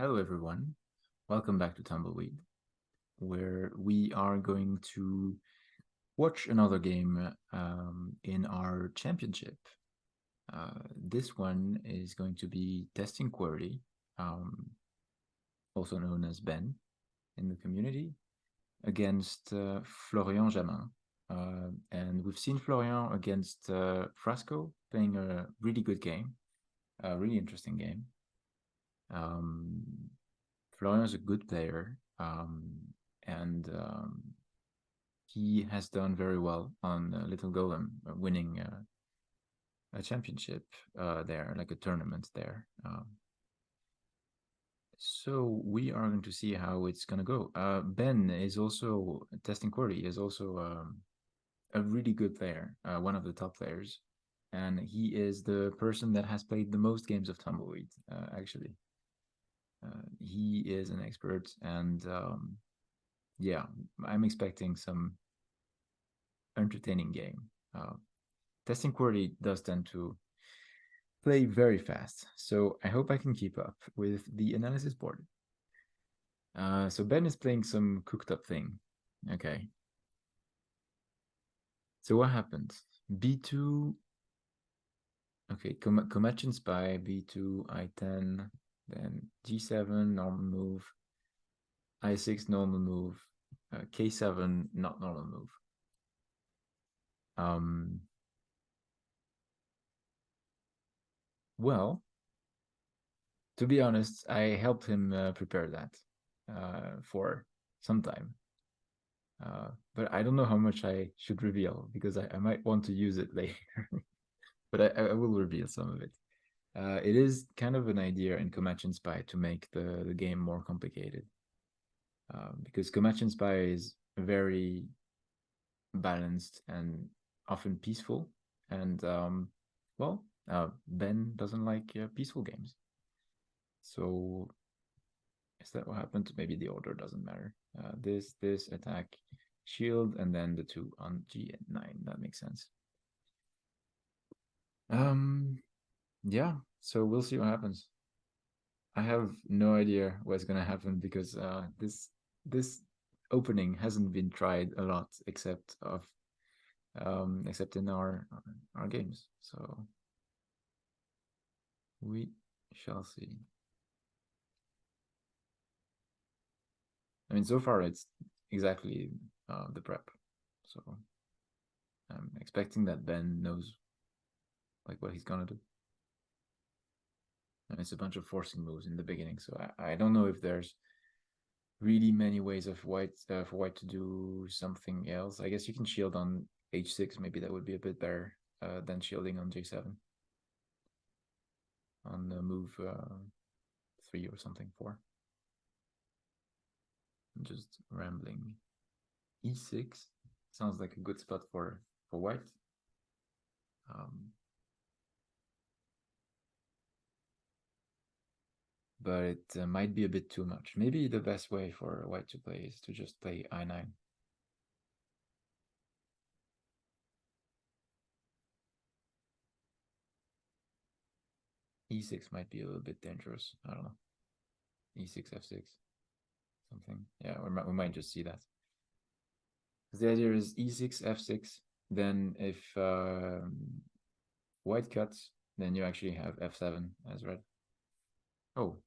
Hello, everyone. Welcome back to Tumbleweed, where we are going to watch another game in our championship. This one is going to be Testing Query, um, also known as Ben in the community, against Florian Jamin. And we've seen Florian against Frasco playing a really good game, a really interesting game. Um, Florian is a good player, and he has done very well on Little Golem, winning a championship there, like a tournament there. So we are going to see how it's gonna go. Ben is also testing Cordy is also a really good player, one of the top players, and he is the person that has played the most games of Tumbleweed. Actually, he is an expert, and yeah, I'm expecting some entertaining game. Testing Query does tend to play very fast, so I hope I can keep up with the analysis board. So Ben is playing some cooked up thing. Okay. So what happened? B2. Okay, Comachon Spy, B2, I10, then G7, normal move, I6, normal move, K7, not normal move. Um, well, to be honest, I helped him prepare that for some time. But I don't know how much I should reveal because I might want to use it later. But I will reveal some of it. It is kind of an idea in Comanche Spy to make the game more complicated. Because Comanche Spy is very balanced and often peaceful. And, well, Ben doesn't like peaceful games. So is that what happened? Maybe the order doesn't matter. This attack, shield, and then the two on G9. That makes sense. Um, yeah. So we'll see what happens. I have no idea what's gonna happen because this opening hasn't been tried a lot except in our games. So we shall see. I mean, so far it's exactly the prep. So I'm expecting that Ben knows like what he's gonna do. And it's a bunch of forcing moves in the beginning, so I don't know if there's really many ways of for white to do something else. I guess you can shield on h6. Maybe that would be a bit better than shielding on j7 on move 3 or something 4. I'm just rambling. e6 sounds like a good spot for white. Um, but it might be a bit too much. Maybe the best way for white to play is to just play I9. e6 might be a little bit dangerous. I don't know. e6, f6, something. Yeah, we might just see that. The idea is e6, f6. Then if white cuts, then you actually have f7 as red. Oh,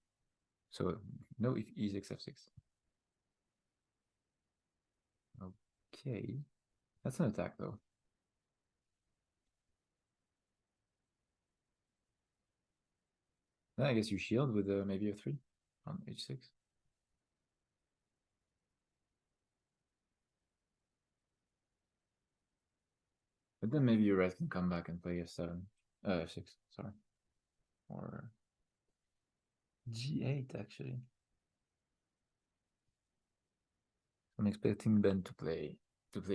so no e6, f6. Okay, that's an attack though. Then I guess you shield with maybe a 3 on h6. But then maybe your red can come back and play f7, f6, sorry, or g8 actually. I'm expecting Ben to play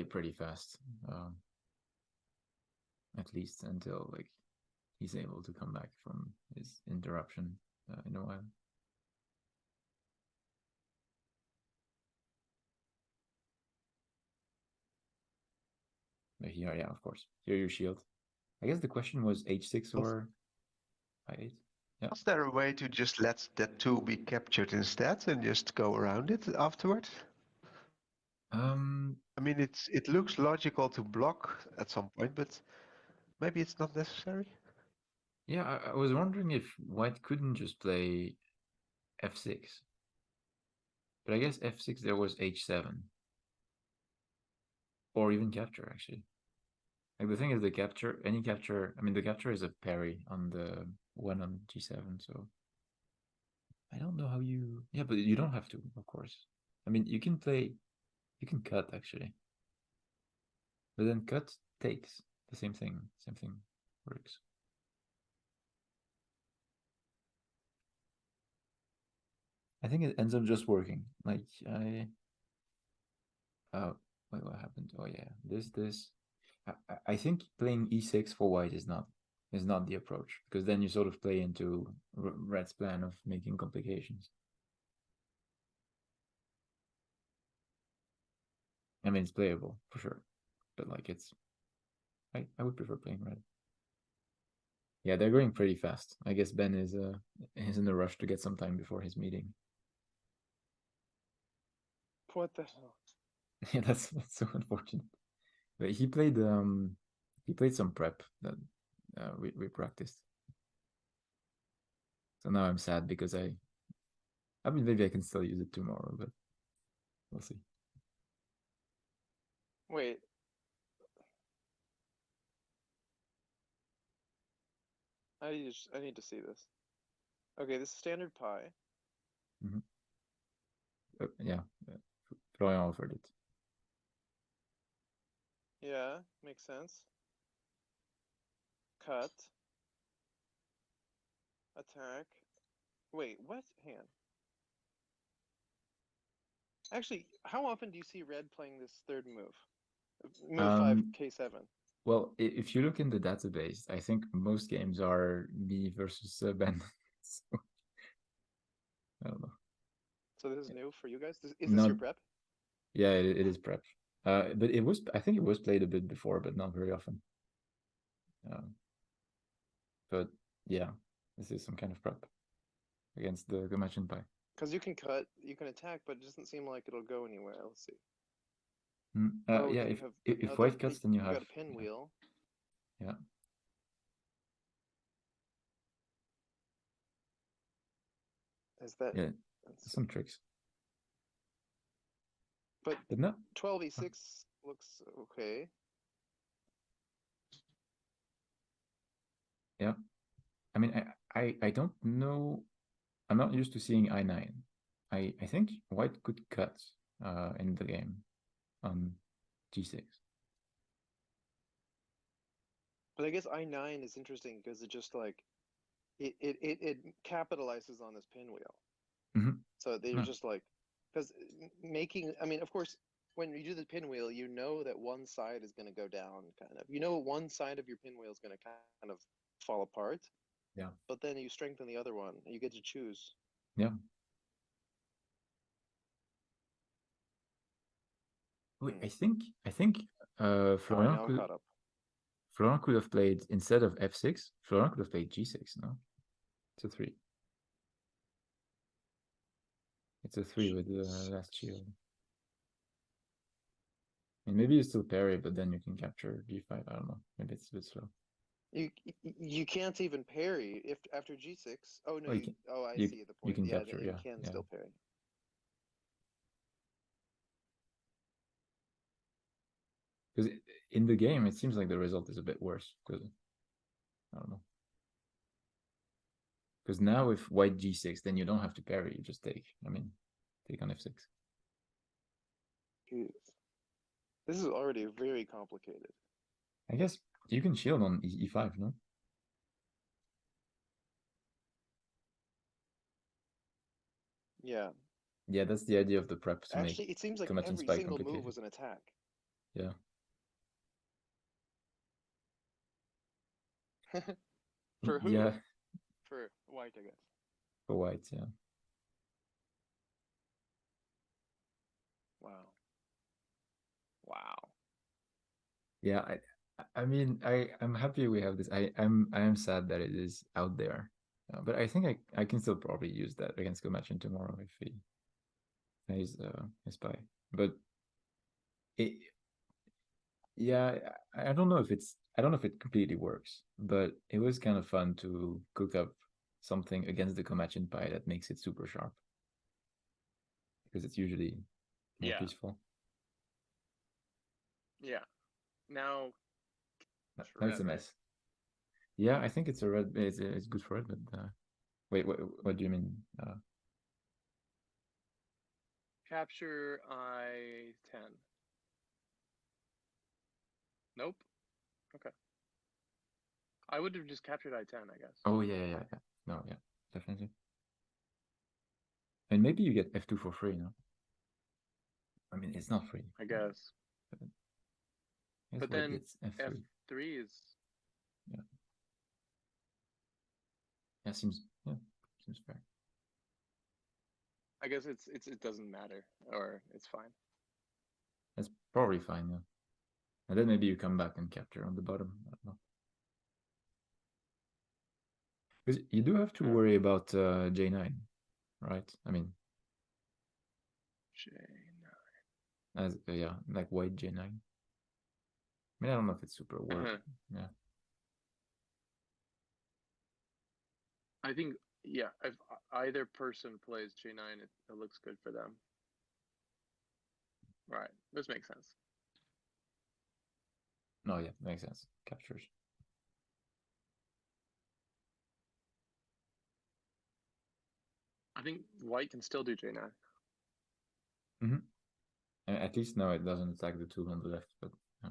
pretty fast, at least until like he's able to come back from his interruption in a while. Here, yeah, of course. Here, your shield. I guess the question was h6 or i8. Yeah. Was there a way to just let that tool be captured instead and just go around it afterwards? Um. I mean, it looks logical to block at some point, but maybe it's not necessary. Yeah. I was wondering if White couldn't just play f6, but I guess f6 there was h7 or even capture actually. Like the thing is, the capture, any capture. I mean, the capture is a parry on the one on g7, so I don't know how you. Yeah, but you don't have to, of course. I mean, you can play. You can cut actually, but then cut takes the same thing. Same thing works. I think it ends up just working. Like I. Wait, what happened? Oh yeah, this. I think playing e6 for white is not the approach because then you sort of play into red's plan of making complications. I mean, it's playable for sure, but like it's I would prefer playing red. Yeah, they're going pretty fast. I guess Ben is in a rush to get some time before his meeting. What the hell? Yeah, that's so unfortunate. But he played some prep that we practiced. So now I'm sad because I mean maybe I can still use it tomorrow, but we'll see. Wait, I need to see this. Okay, this is standard pi. Mm-hmm. Yeah, Florian offered it. Yeah, makes sense. Cut, attack. Wait, what? Hang on. Actually, how often do you see red playing this third move? Move 5, Um, K7. well, if you look in the database, I think most games are me versus Ben. So, I don't know. So this is new for you guys? Is this Not, your prep? yeah, it is prep. But I think it was played a bit before, but not very often. Um, but yeah, this is some kind of prep against the match in Pi. Because you can cut, you can attack, but it doesn't seem like it'll go anywhere. Let's see. Mm. Oh, Yeah, do you if have if another? white cuts, then you You have got a yeah, pinwheel. yeah, Is that? yeah, Let's see. some tricks. But But no, 12e6 looks okay. yeah. I mean, I don't know. I'm not used to seeing I9. I think white could cut in the game on g6. But I guess I9 is interesting because it just like it capitalizes on this pinwheel. Mm-hmm. So they're No, just like, because making, I mean, of course, when you do the pinwheel, you know that one side is going to go down, kind of. You know, one side of your pinwheel is going to kind of fall apart, yeah, but then you strengthen the other one, and you get to choose. yeah. Wait, Hmm. I think All right, now I'm caught up. Florian could have played instead of f6. Florian could have played g6. No, it's a three. It's a three with the last Jesus. shield. And maybe you still parry, but then you can capture g5. I don't know. Maybe it's a bit slow. You can't even parry if after G6. Oh no, Oh, you you. can Oh, I you see the you point. can Yeah, capture. you Yeah, can yeah. still parry. Because in the game, it seems like the result is a bit worse. Because I don't know. Because now if white g6, then you don't have to parry. You just take. I mean, take on f6. Jeez. This is already very complicated. I guess you can shield on e5. No. Yeah. Yeah, that's the idea of the prep to make Actually, it seems like Komatsu every spy single move complicated. was an attack. Yeah. For who? Yeah, For white, I guess. for white. Yeah. Wow. Wow. Yeah. I mean, I'm happy we have this. I am sad that it is out there. But I think I can still probably use that against Gomachin tomorrow if he plays his spy. But it, yeah, I don't know if it completely works, but it was kind of fun to cook up something against the Gomachin pie that makes it super sharp because it's usually more Yeah. peaceful. Yeah. Now it's Now it's red, a right? mess. Yeah, I think it's a red. It's good for it, but wait, what do you mean? Capture I-10. Nope. Okay. I would have just captured I-10, I guess. Oh yeah. No, yeah, definitely. And maybe you get F2 for free, no? I mean, it's not free. I guess. Guess But what then gets F3? F3 is... Yeah. Yeah, seems fair. I guess it doesn't matter, or it's fine. That's probably fine, yeah. And then maybe you come back and capture on the bottom. I don't know. Because you do have to Yeah. worry about J9, right? I mean, J9. as yeah, like white J9. I mean, I don't know if it's super work. Yeah. I think, yeah, if either person plays J9, it looks good for them. Right. This makes sense. No, yeah, makes sense. Captures. I think white can still do J9. Mm-hmm. At least now it doesn't attack the two on the left, but yeah.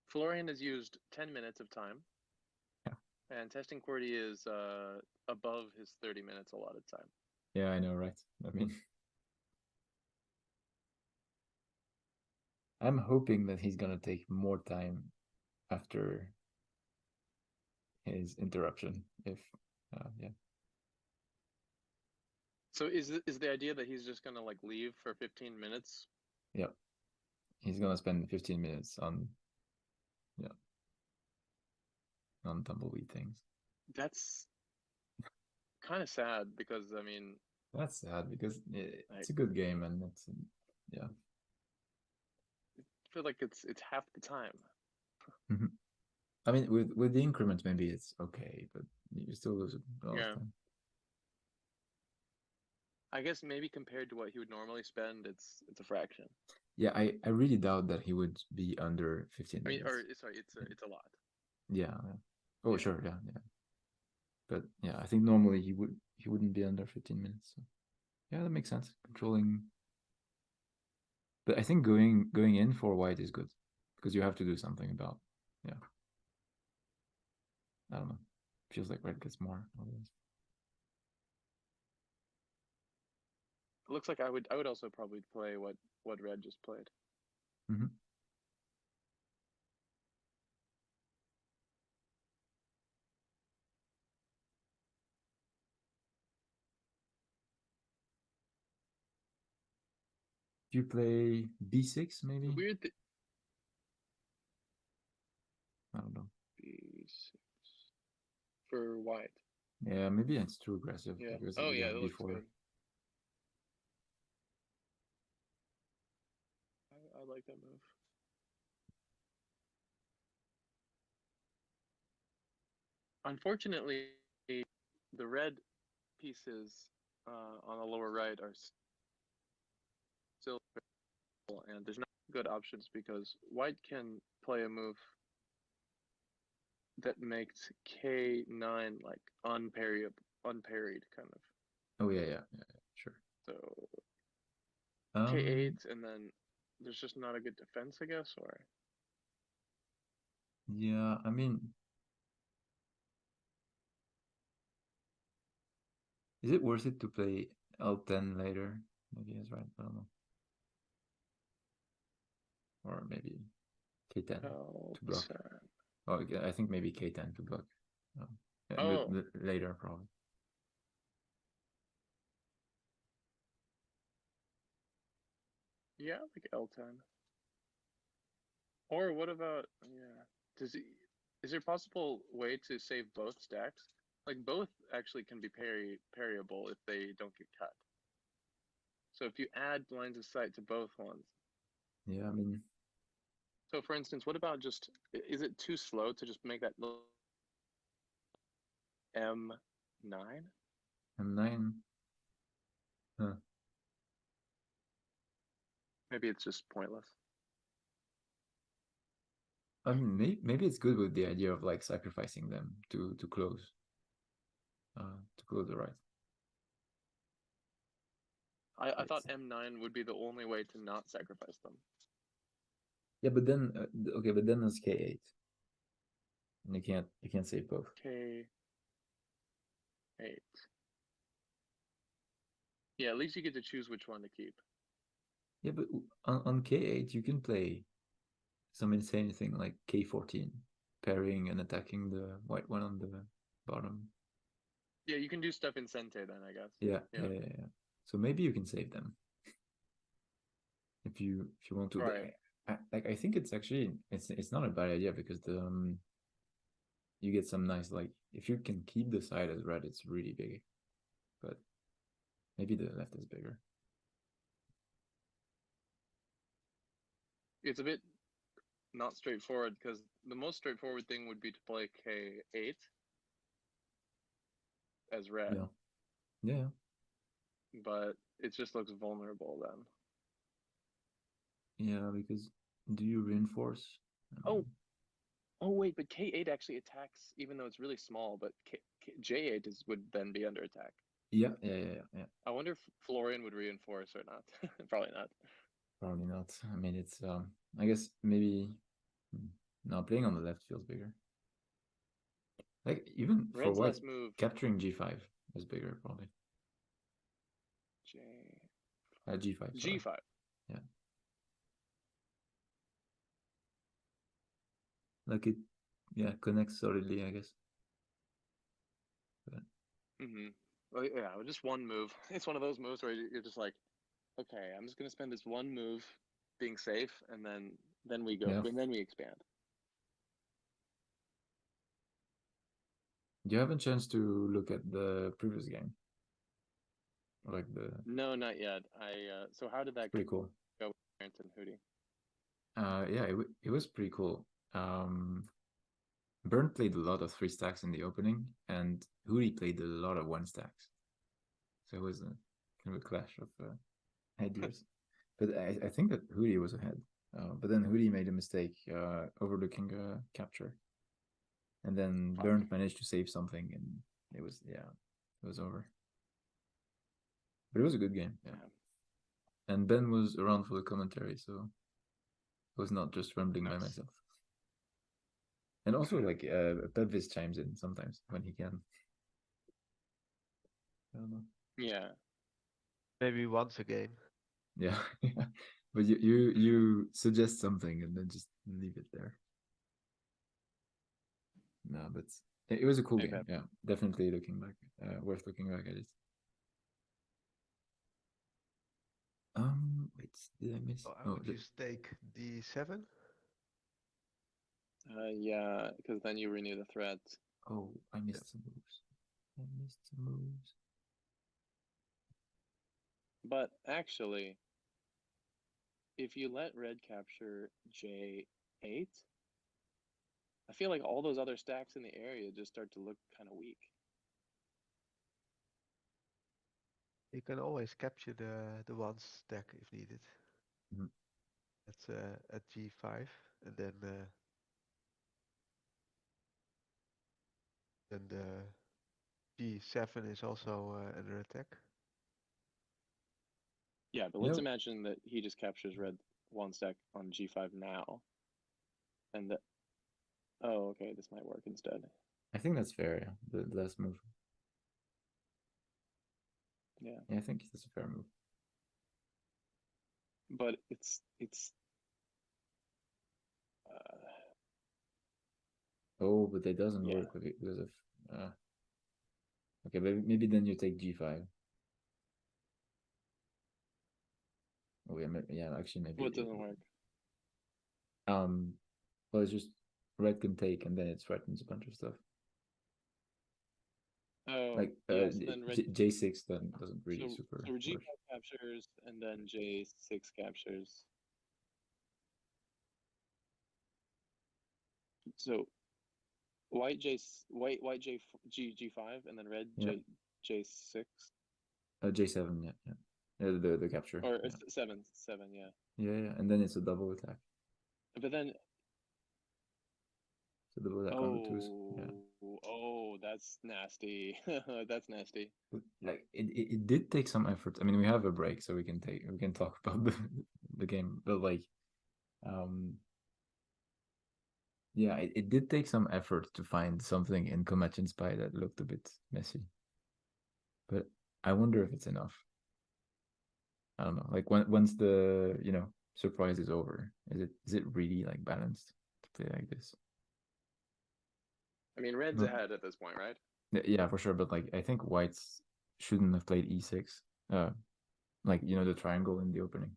Florian has used 10 minutes of time. Yeah. And testing QWERTY is above his 30 minutes allotted time. Yeah, I know, right? I mean, I'm hoping that he's gonna take more time after his interruption. If yeah. So is the idea that he's just gonna like leave for 15 minutes? Yep. He's gonna spend 15 minutes on tumbleweed things. That's kind of sad because I mean That's sad because it's a good game and it's yeah. I feel like it's half the time. Mm-hmm. I mean, with the increments, maybe it's okay, but you still lose a lot of time. I guess maybe compared to what he would normally spend, it's a fraction. Yeah, I really doubt that he would be under 15 minutes. I mean, or sorry, it's a lot. Yeah. Oh, yeah. Sure, yeah. But yeah, I think normally he wouldn't be under 15 minutes. So. Yeah, that makes sense. Controlling, but I think going in for white is good because you have to do something about I don't know. Feels like red gets more. It looks like I would also probably play what red just played. Mm-hmm. Do you play b6 maybe? Weird. I don't know. B6 for white. Yeah, maybe it's too aggressive. Yeah. Because Oh we yeah, have that looks b4. good. I like that move. Unfortunately, the red pieces on the lower right are still, and there's not good options because white can play a move that makes K9 like unparried kind of. Oh yeah, sure. So K8 and then there's just not a good defense, I guess, or yeah, I mean, is it worth it to play L10 later? Maybe that's right. I don't know. Or maybe K10 to block. Oh, I think maybe K10 to block. Later probably. Yeah, like L10. Or what about yeah? Does he? Is there a possible way to save both stacks? Like both actually can be parryable if they don't get cut. So if you add lines of sight to both ones. Yeah, I mean, So for instance, what about just is it too slow to just make that M9? M9. Huh. Maybe it's just pointless. I mean, maybe it's good with the idea of like sacrificing them to close the right. I thought It's- M9 would be the only way to not sacrifice them. Yeah, but then okay, but then there's K8, and you can't save both. K8. Yeah, at least you get to choose which one to keep. Yeah, but on K8 you can play some insane thing like K14, parrying and attacking the white one on the bottom. Yeah, you can do stuff in Sente then, I guess. Yeah, Yeah. yeah. So maybe you can save them if you want to. But Right. I think it's actually it's not a bad idea because you get some nice like if you can keep the side as red, it's really big. But maybe the left is bigger. It's a bit not straightforward because the most straightforward thing would be to play K8 as red. Yeah. But it just looks vulnerable then. Yeah, because do you reinforce? Oh wait, but K8 actually attacks even though it's really small, but J8 would then be under attack. Yeah. I wonder if Florian would reinforce or not. Probably not. Probably not. I mean, it's I guess maybe now playing on the left feels bigger. Like even for Red's white, last move. capturing G5 is bigger probably. G5. Sorry. G5. Yeah. Like it, yeah, connects solidly, I guess. But Well, yeah, just one move. It's one of those moves where you're just like, okay, I'm just gonna spend this one move being safe, and then we go, yeah. and then we expand. Do you have a chance to look at the previous game? Like the No, not yet. So how did that pretty cool. go with Barrington Hootie? Yeah, it was pretty cool. Burn played a lot of 3 stacks in the opening, and Hootie played a lot of 1 stacks. So it was a kind of a clash of ideas. But I think that Hootie was ahead. But then Hootie made a mistake overlooking a capture. And then Burn managed to save something, and it was over. But it was a good game, yeah. And Ben was around for the commentary, so I was not just rambling by myself. And also, like, Pepvis chimes in sometimes when he can. I don't know. Yeah. Maybe once a game. Yeah, but you suggest something and then just leave it there. No, but it was a cool game. Yeah, definitely looking back, worth looking back at it. Wait, did I miss? Would you take D7? Yeah, because then you renew the threat. Oh, I missed some moves. But actually, if you let red capture J8, I feel like all those other stacks in the area just start to look kind of weak. You can always capture the 1 stack if needed. Mm-hmm. That's at G5, and then the G7 is also under attack. Yeah, but let's imagine that he just captures red 1 stack on G5 now, and that. Oh, okay, this might work instead. I think that's fair. Yeah, the last move. Yeah, I think that's a fair move. but it's. Oh, but it doesn't work because of. Okay, but maybe then you take G5. Oh, yeah, actually, maybe. What doesn't work? Well, it's just red can take, and then it threatens a bunch of stuff. Oh, Like yes, then red. J6 then doesn't really So super so work. G5 captures, and then J6 captures. So white J G5, and then red Yeah. J6 J7, yeah. The capture. or Yeah. 7, yeah. Yeah, and then it's a double attack. But then It's a double attack on the twos. Yeah. oh, that's nasty. That's nasty. But, like it did take some effort. I mean, we have a break, so we can talk about the game, but like, yeah, it did take some effort to find something in Comachine Spy that looked a bit messy. But I wonder if it's enough. I don't know. Like once the surprise is over, is it really like balanced to play like this? I mean, red's But, ahead at this point, right? yeah, for sure. But like, I think whites shouldn't have played e6. Like the triangle in the opening,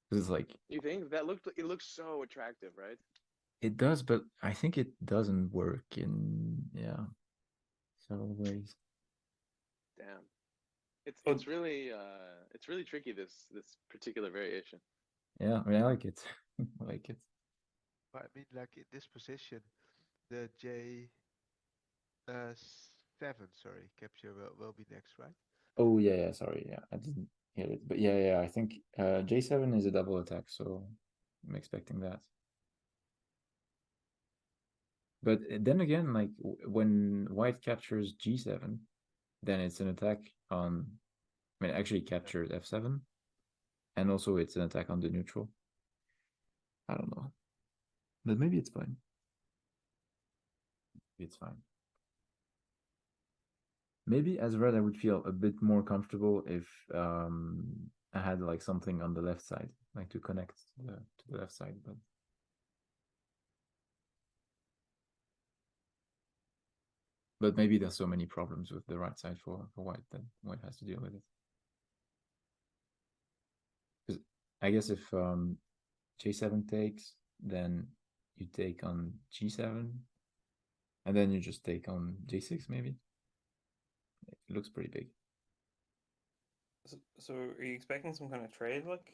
because it's like You think it looks so attractive, right? it does, but I think it doesn't work in several ways. Damn. It's really tricky, this particular variation. Yeah, I mean, I like it. I like it. But I mean, like in this position, the J 7, sorry, capture will be next, right? Oh yeah, sorry, yeah, I didn't hear it, but yeah, I think J7 is a double attack, so I'm expecting that. But then again, like when white captures G7, then it's an attack on. I mean, actually captured F7, and also it's an attack on the neutral. I don't know, but maybe it's fine. It's fine. Maybe as red, I would feel a bit more comfortable if I had like something on the left side, like to connect to the left side. But maybe there's so many problems with the right side for white that white has to deal with it. Because I guess if J7 takes, then you take on G7, and then you just take on J6 maybe. It looks pretty big. So are you expecting some kind of trade, like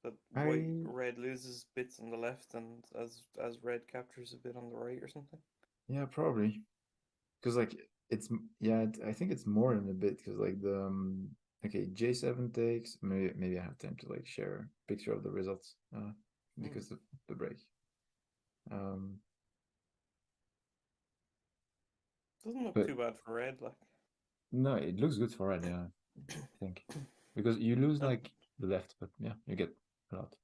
that I red loses bits on the left and as red captures a bit on the right or something? Yeah, probably. Because like I think it's more than a bit, because like the okay, J7 takes, maybe I have time to like share a picture of the results because of the break. Doesn't look But too bad for red, like. no, it looks good for red, yeah, I think, because you lose like the left, but yeah, you get a lot.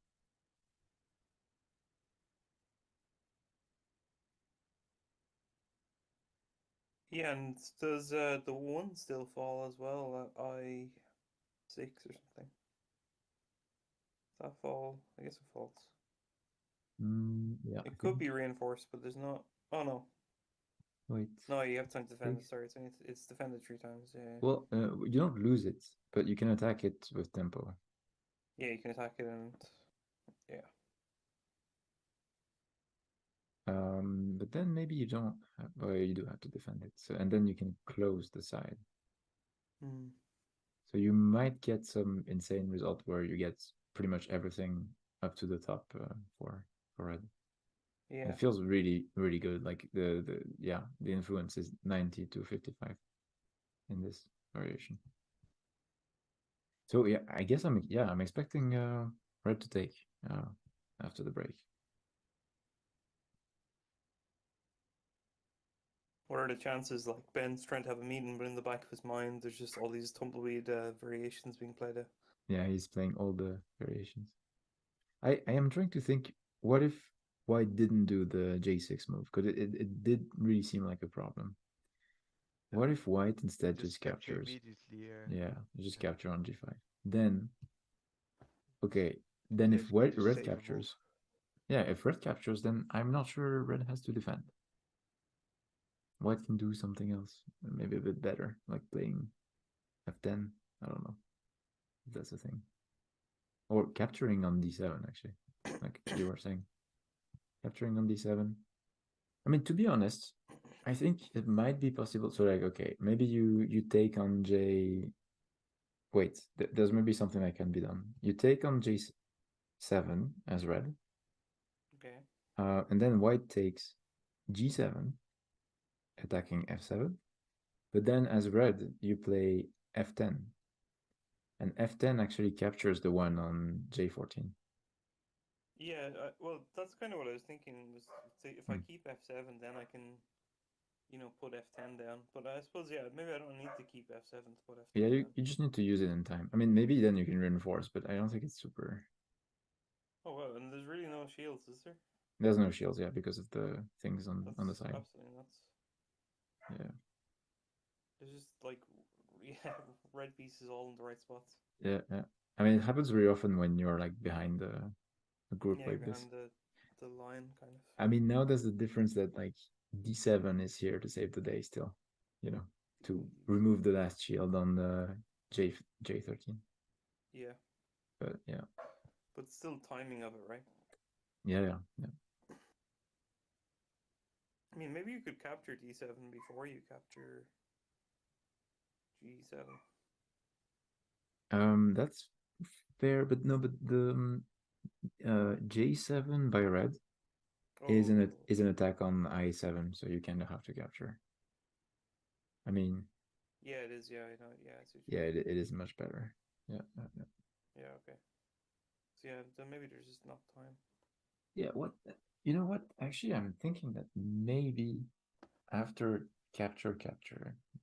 Yeah, and does the one still fall as well at I6 or something? Does that fall? I guess it falls. Yeah, It could be reinforced, but there's not. Oh no. Wait. No, you have time to defend Take. it. Sorry, it's defended 3 times. Yeah. Well, you don't lose it, but you can attack it with tempo. Yeah, you can attack it and yeah. But then maybe you don't have, well, you do have to defend it. So, and then you can close the side. So you might get some insane result where you get pretty much everything up to the top for red. Yeah. And it feels really, really good. Like the influence is 90 to 55 in this variation. So yeah, I guess I'm expecting red to take after the break. What are the chances? Like Ben's trying to have a meeting, but in the back of his mind, there's just all these tumbleweed variations being played out. Yeah, he's playing all the variations. I am trying to think, what if white didn't do the J6 move? Because it did really seem like a problem. What if white instead just capture captures? immediately. Yeah, just capture on G5. Then, okay, then if Basically, just red save a move. captures, yeah, if red captures, then I'm not sure red has to defend. White can do something else, maybe a bit better, like playing F10. I don't know if that's a thing. or capturing on d7 actually, like you were saying, capturing on d7. I mean, to be honest, I think it might be possible. So like, okay, maybe you take on J. Wait, there's maybe something that can be done. You take on J7 as red, Okay. and then white takes G7, attacking F7. But then as red, you play F10, and F10 actually captures the one on J14. Yeah, well, that's kind of what I was thinking. Was say if I Hmm. keep f7, then I can, put f10 down. But I suppose, yeah, maybe I don't need to keep f7 to put f10 Yeah, you down. just need to use it in time. I mean, maybe then you can reinforce, but I don't think it's super. Oh wow, and there's really no shields, is there? There's no shields, yeah, because of the things on the That's side. absolutely nuts. Yeah, There's just like, yeah, red pieces all in the right spots. yeah, yeah. I mean, it happens very often when you're like behind a group Yeah, like this. behind the line, kind of. I mean, now there's the difference that like D7 is here to save the day still, to remove the last shield on the J13. Yeah, But yeah, but still timing of it, right? yeah. I mean, maybe you could capture d7 before you capture g7. That's fair, but no, but the J7 by red is Oh, an attack on I7, so you kind of have to capture. I mean, yeah, it is. Yeah, I know. Yeah, I see what you yeah, mean. it is much better. Yeah. Yeah, okay. So yeah, then maybe there's just not time. Yeah, what you know what? Actually, I'm thinking that maybe after capture,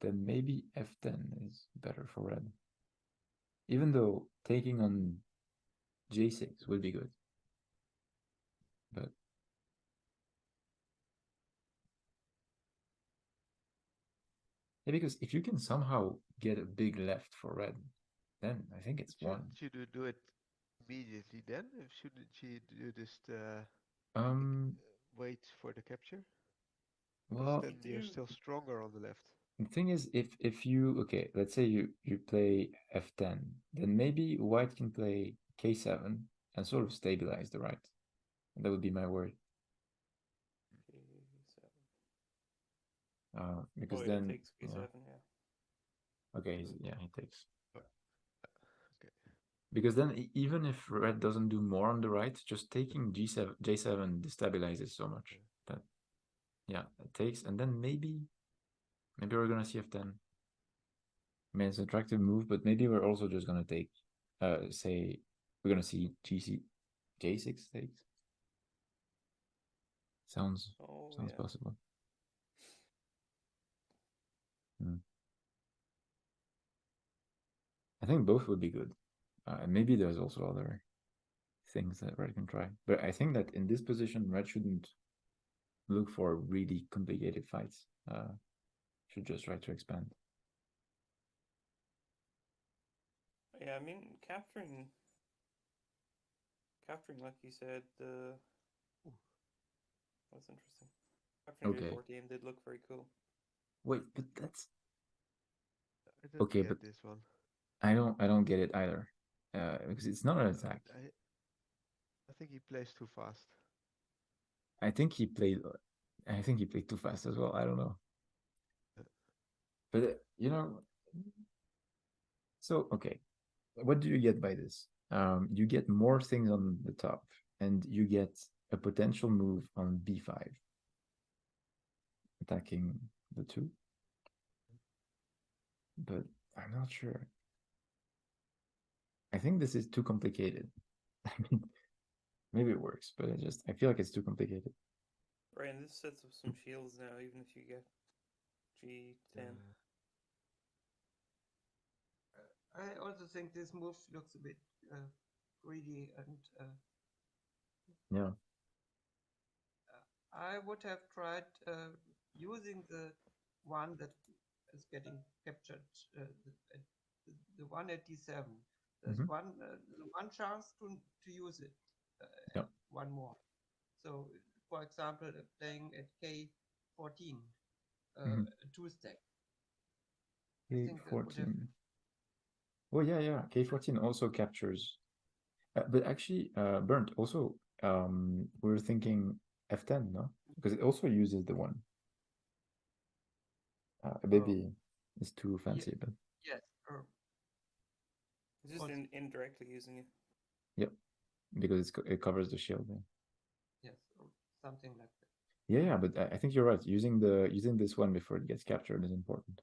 then maybe F10 is better for red. Even though taking on J6 would be good. But yeah, because if you can somehow get a big left for red, then I think it's one. Shouldn't you do it immediately then? Shouldn't you do just wait for the capture? Because Well, then You you're do. still stronger on the left. the thing is, if you okay, let's say you play F10, then maybe white can play K7 and sort of stabilize the right. That would be my worry. K7. Because Oh yeah, then takes K7. Yeah. okay, yeah, he takes. Oh, okay. Because then even if red doesn't do more on the right, just taking J7 destabilizes so much that yeah, it takes, and then maybe we're gonna see F10. I mean, it's an attractive move, but maybe we're also just gonna take, say, we're gonna see J6 takes. Sounds Oh yeah. possible. Hmm. I think both would be good. And maybe there's also other things that red can try. But I think that in this position, red shouldn't look for really complicated fights. Should just try to expand. Yeah, I mean, capturing, like you said, that's interesting. Capturing Okay. J14 did look very cool. Wait, but that's I don't okay. get But this one. I don't get it either. Because it's not an attack. I think he plays too fast. I think he played. I think he played too fast as well. I don't know. But so okay. What do you get by this? You get more things on the top, and you get a potential move on b5, attacking the 2. But I'm not sure. I think this is too complicated. I mean, maybe it works, but I feel like it's too complicated. Right, and this sets up some shields now, even if you get G10. I also think this move looks a bit greedy, and Yeah. I would have tried using the one that is getting captured, the one at D7. There's Mhm. one chance to use it, Yeah. and one more. So, for example, playing at K14, Mhm. a 2-stack. I think that would have. K14. Well, yeah. K14 also captures. But actually, Bernd, also, we were thinking F10, no? Because it also uses the one. Maybe it's too fancy, but Yes. It's just Also- indirectly using it. yep, because it covers the shield. Yeah. Yes, or something like that. Yeah, but I think you're right. Using this one before it gets captured is important.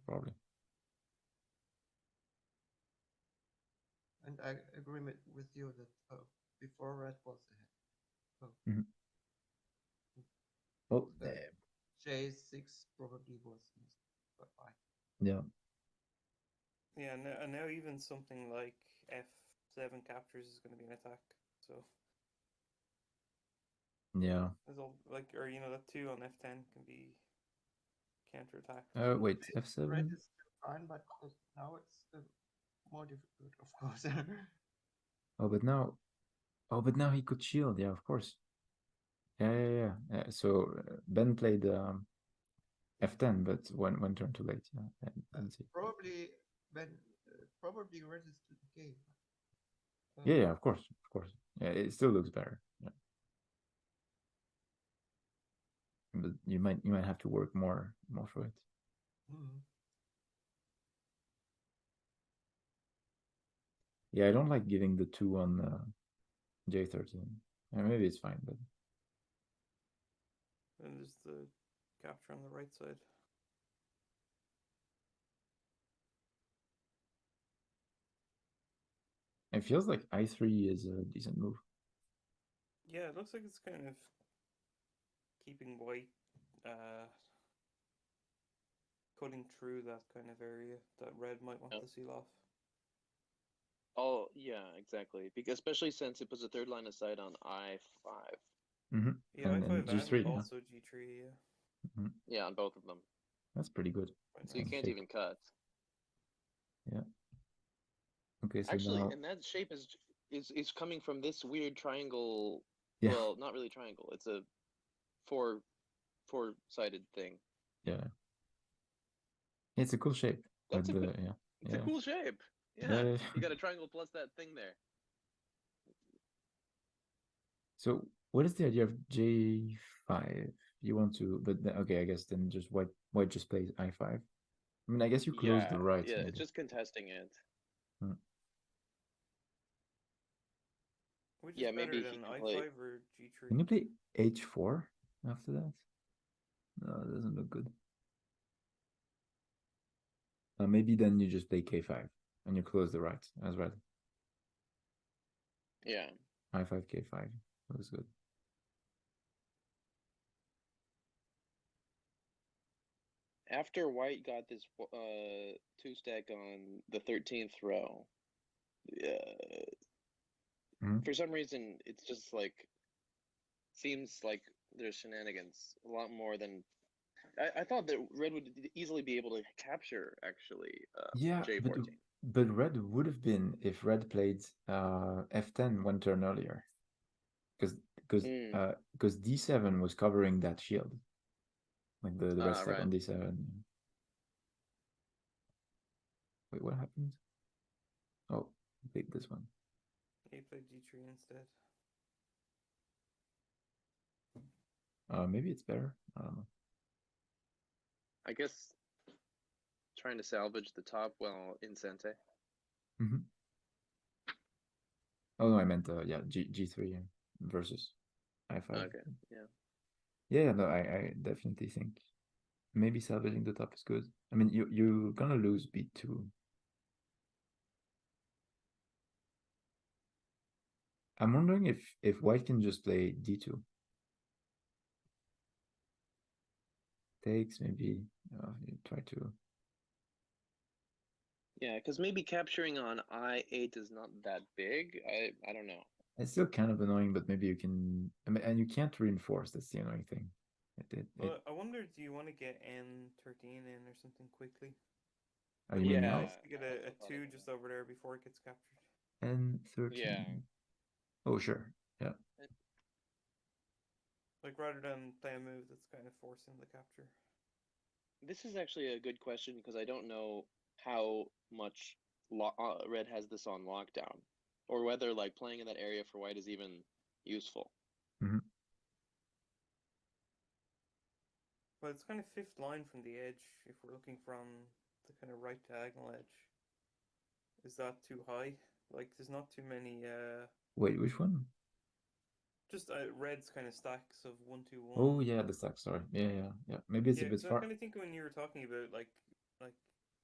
Probably. And I agree with you that before red was ahead. Mhm. Well, J6 probably was missed by white. yeah. Yeah, and now even something like F7 captures is going to be an attack. So Yeah. there's all like, or that 2 on F10 can be counter attack. Wait, Red F7? is still fine, but now it's more difficult, of course. Oh, but now he could shield. Yeah, of course. Yeah. So Ben played F10, but one turn too late. Yeah, I didn't see. Probably when probably red is to the game. Yeah, of course. Yeah, it still looks better. Yeah. But you might have to work more for it. Yeah, I don't like giving the 2 on J13. Maybe it's fine, but And there's the capture on the right side. it feels like I3 is a decent move. Yeah, it looks like it's kind of keeping white, cutting through that kind of area that red might want to seal off. Oh yeah, exactly. Because especially since it puts a third line of sight on I5. Yeah, and I5 G3, and yeah. also G3, yeah. Yeah, on both of them. That's pretty good. So you can't even cut. Yeah. Okay, so Actually, now, and that shape is coming from this weird triangle. yeah, Well, not really triangle. It's a four-sided thing. yeah, it's a cool shape. That's With a the cool. It's yeah, a cool shape. Yeah. yeah. You got a triangle plus that thing there. So what is the idea of J5? You want to, but okay, I guess then just white just plays I5. I mean, I guess you close the right. Yeah, Maybe. it's just contesting it. Which Yeah, is better maybe he than can I5 play. or G3? Can you play H4 after that? No, it doesn't look good. Maybe then you just play K5 and you close the right as red. Yeah. I5 K5 looks good. After white got this two stack on the 13th row, for some reason it's just like seems like there's shenanigans a lot more than I thought that red would easily be able to capture actually Yeah, J14. but red would have been if red played F10 one turn earlier, because D7 was covering that shield, like the red stack right. on D7. Wait, what happened? Oh, pick this one. He played G3 instead. Maybe it's better. I don't know. I guess trying to salvage the top while in Sente. Oh no, I meant yeah, G3 versus I5. Okay, yeah. Yeah, no, I definitely think maybe salvaging the top is good. I mean, you're gonna lose B2. I'm wondering if white can just play D2. Takes maybe you try to. Yeah, because maybe capturing on I8 is not that big. I don't know. It's still kind of annoying, but maybe you can. I mean, and you can't reinforce. That's the annoying thing. Well, I wonder, do you want to get N13 in or something quickly? Oh, It you would mean be now? nice to get a 2 just over there before it gets captured. N13. Yeah. Oh, sure. Yeah. Like, rather than play a move that's kind of forcing the capture. This is actually a good question because I don't know how much red has this on lockdown. or whether like playing in that area for white is even useful. Well, it's kind of fifth line from the edge. If we're looking from the kind of right diagonal edge, is that too high? Like, there's not too many. Wait, which one? Just red's kind of stacks of 1, 2, 1. Oh yeah, the stack. Sorry. Yeah. Maybe it's a Yeah, bit so I far. kind of think when you were talking about like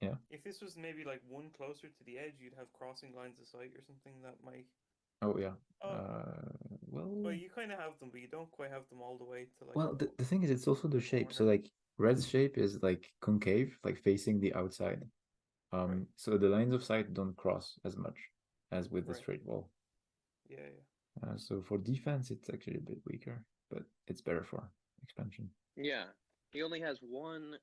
Yeah. if this was maybe like one closer to the edge, you'd have crossing lines of sight or something that might. Oh yeah. Well, Well, you kind of have them, but you don't quite have them all the way to like. well, the thing is, it's also the shape. So corner. like red's shape is like concave, like facing the outside. Right. So the lines of sight don't cross as much as with the Right. straight wall. Yeah. So for defense, it's actually a bit weaker, but it's better for expansion. Yeah, he only has 1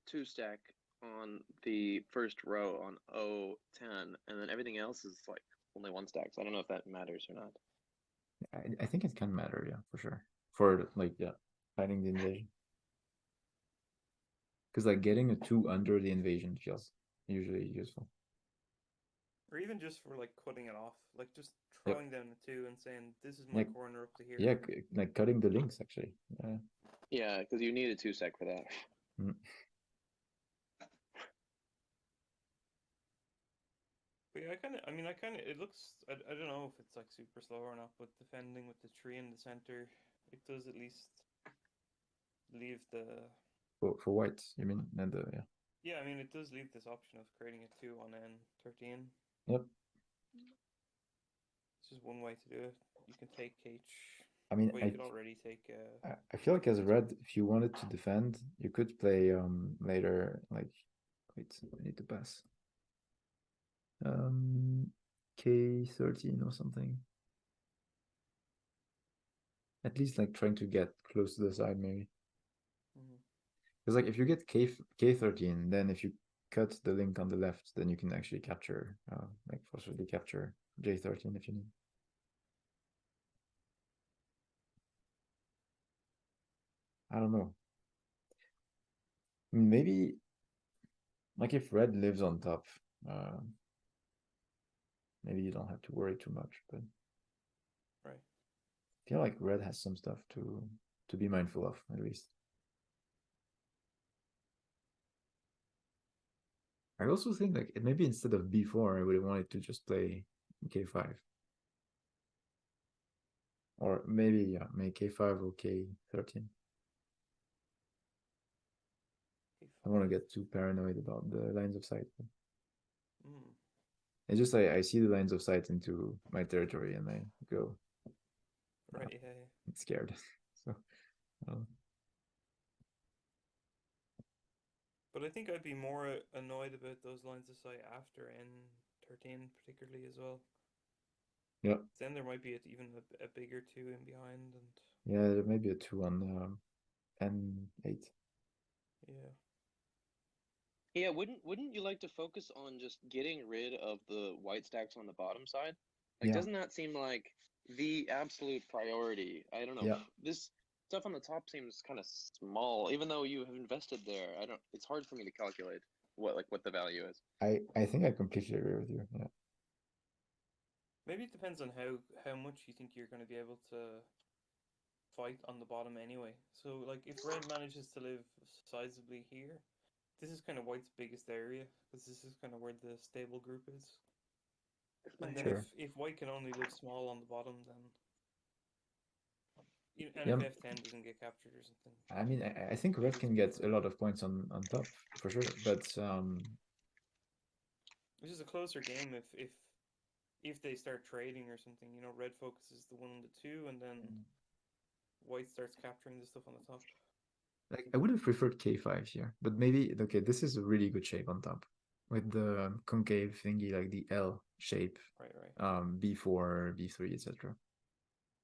2-stack on the first row on O10, and then everything else is like only 1 stack. So I don't know if that matters or not. I think it can matter, yeah, for sure. For like, yeah, fighting the invasion. Because like getting a 2 under the invasion feels usually useful. Or even just for like cutting it off, like just Yep. throwing down the 2 and saying, "This is my Yeah. corner up to here." Yeah, like cutting the links actually. Yeah, because you need a 2-stack for that. But yeah, it looks, I don't know if it's like super slow or not, but defending with the tree in the center, it does at least leave the. For white, you mean? And yeah. Yeah, I mean, it does leave this option of creating a 2 on N13. Yep. It's just one way to do it. You can take H. I mean, Well, you could already take. I feel like as red, if you wanted to defend, you could play later, like, wait, I need to pass. K13 or something. At least like trying to get close to the side, maybe. Because like if you get K13, then if you cut the link on the left, then you can actually capture, like forcibly capture J13 if you need. I don't know. Maybe like if red lives on top, maybe you don't have to worry too much, but Right. I feel like red has some stuff to be mindful of, at least. I also think like maybe instead of B4, I would have wanted to just play K5. Or maybe, yeah, make K5 or K13. I don't want to get too paranoid about the lines of sight. It's just I see the lines of sight into my territory and I go. Right, yeah. I'm scared. So. But I think I'd be more annoyed about those lines of sight after N13, particularly as well. Yeah. Then there might be even a bigger 2 in behind, and yeah, there may be a 2 on N8. Yeah. Yeah, wouldn't you like to focus on just getting rid of the white stacks on the bottom side? Like, doesn't that seem like the absolute priority? I don't know. Yeah. This stuff on the top seems kind of small, even though you have invested there. I don't. It's hard for me to calculate what the value is. I think I completely agree with you. Yeah. Maybe it depends on how much you think you're going to be able to fight on the bottom anyway. So, like, if red manages to live sizably here, this is kind of white's biggest area, because this is kind of where the stable group is. And then if white can only live small on the bottom, then and if F10 doesn't get captured or something. I mean, I think red can get a lot of points on top for sure, but this is a closer game if they start trading or something. Red focuses the 1 and the 2, and then white starts capturing the stuff on the top. Like I would have preferred K5 here, but maybe okay, this is a really good shape on top with the concave thingy, like the L shape. Right. B4, B3, etc.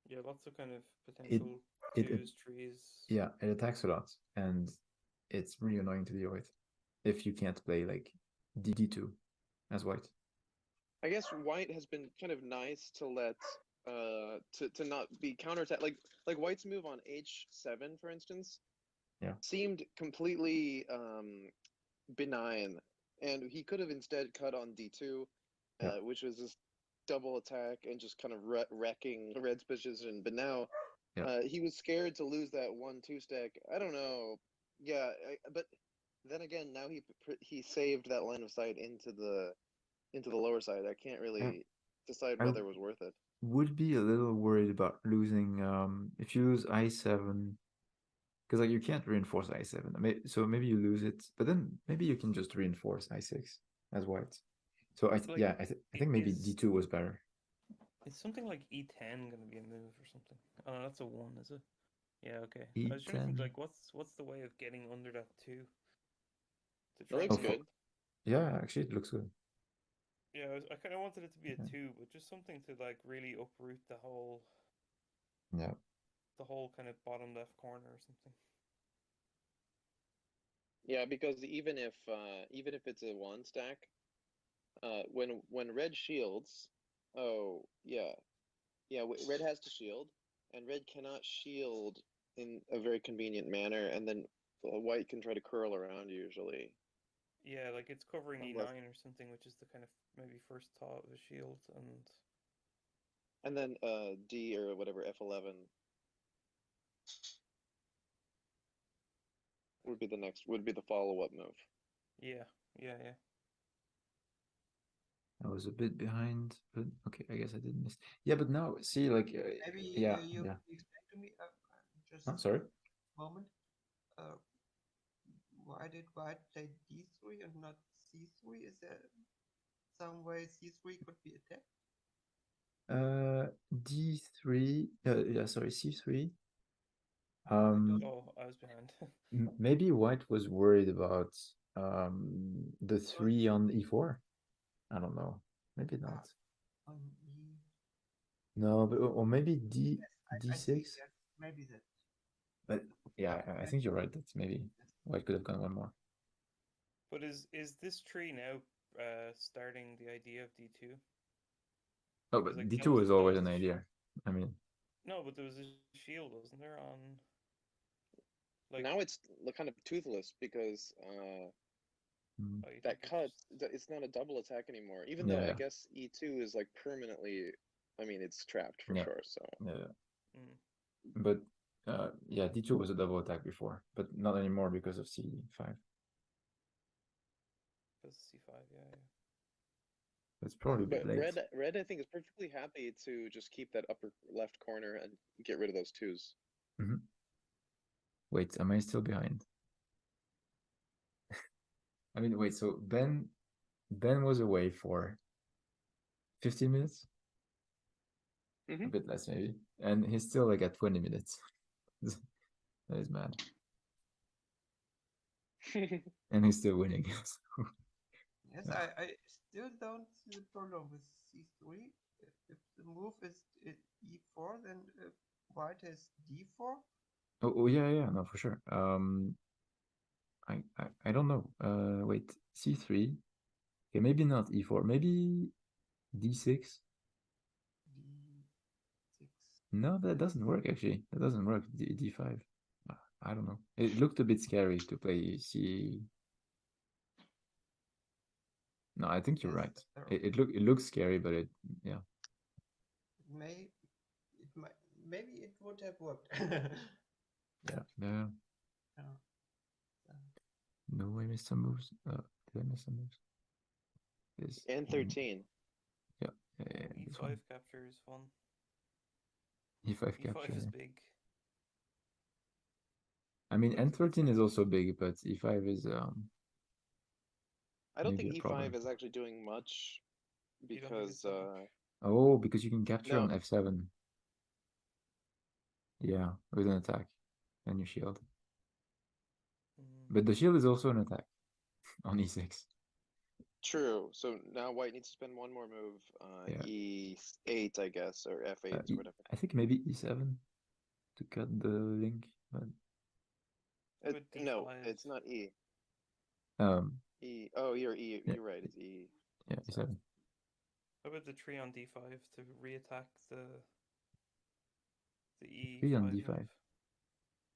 Yeah, lots of kind of potential twos, trees. Yeah, it attacks a lot, and it's really annoying to deal with if you can't play like D2 as white. I guess white has been kind of nice to let to not be counterattacked. Like white's move on H7, for instance, seemed completely benign, and he could have instead cut on D2, which was just double attack and just kind of wrecking Red's position. But now, Yeah. he was scared to lose that 1-2 stack. I don't know. Yeah, but then again, now he saved that line of sight into the lower side. I can't really decide I whether it was worth it. would be a little worried about losing if you lose I7, because like you can't reinforce I7. So maybe you lose it, but then maybe you can just reinforce I6 as white. So I Like, think maybe is D2 was better. something like E10 going to be a move or something? Oh, no, that's a 1, is it? Yeah, okay. I was trying to think, E10. like, what's the way of getting under that 2? To It try looks and good. Yeah, actually it looks good. Yeah, I kind of wanted it to be a Yeah. 2, but just something to like really uproot the whole Yeah. kind of bottom left corner or something. Yeah, because even if it's a 1 stack, when Red shields, oh yeah, Red has to shield, and Red cannot shield in a very convenient manner, and then White can try to curl around usually. Yeah, like it's covering Unless, E9 or something, which is the kind of maybe first thought of a shield, and then D or whatever F11 would be the follow-up move. yeah. I was a bit behind, but okay, I guess I didn't miss. Yeah, but now see, like, Maybe yeah, you yeah. explain to me. Just I'm sorry. moment. Why did White play D3 and not C3? Is there some way C3 could be attacked? D3. Yeah, sorry, C3. Oh, I was behind. Maybe White was worried about the 3 on E4. I don't know. Maybe not. On E. No, but or maybe D I see. D6. Yes, maybe that. But yeah, I think you're right. That's maybe White could have gone one more. But is this tree now starting the idea of D2? Oh, but Like, D2 was always an idea. I mean, no, but there was a shield, wasn't there? On like Now it's kind of toothless because mm, you that think cut, it's not a double attack anymore. Even though I yeah, guess E2 is like permanently, I mean, it's trapped for yeah, sure. So yeah. Mm, But yeah, D2 was a double attack before, but not anymore because of C5. that's C5, yeah. That's probably a bit but late. red I think is perfectly happy to just keep that upper left corner and get rid of those twos. Mm-hmm. Wait, am I still behind? I mean, wait. So Ben was away for 15 minutes, a bit less maybe, and he's still like at 20 minutes. That is mad, and he's still winning. Yes, Yeah. I still don't see the problem with C3. If the move is E4, then White has D4. Oh yeah, no, for sure. I don't know. Wait, C3. Okay, maybe not E4. Maybe D6. D6. No, that doesn't work actually. That doesn't work. D5. I don't know. It looked a bit scary to play C. No, I think you're Yes, right. It looks scary, but yeah. Maybe it would have worked. Yeah. No, Yeah. no, I missed some moves. Did I miss some moves? This And 13. yeah. This E5 one. capture is fun. E5 E5 capture. is Yeah. big. I mean, But it's a bit N13 is slow. also big, but E5 is I don't maybe think a problem. E5 is actually doing much You don't think it's because that much? Oh, because you can capture no, on F7. Yeah, with an attack and your shield. But the shield is also an attack on E6. true. So now White needs to spend one more move, Yeah. E8, I guess, or F8 or whatever. I think maybe E7 to cut the link, but How about No, D5? it's not E. um, E. Oh, you're E. yeah, You're right. It's E. yeah, E7. How about the tree on D5 to reattack the 3 on E5 D5. move?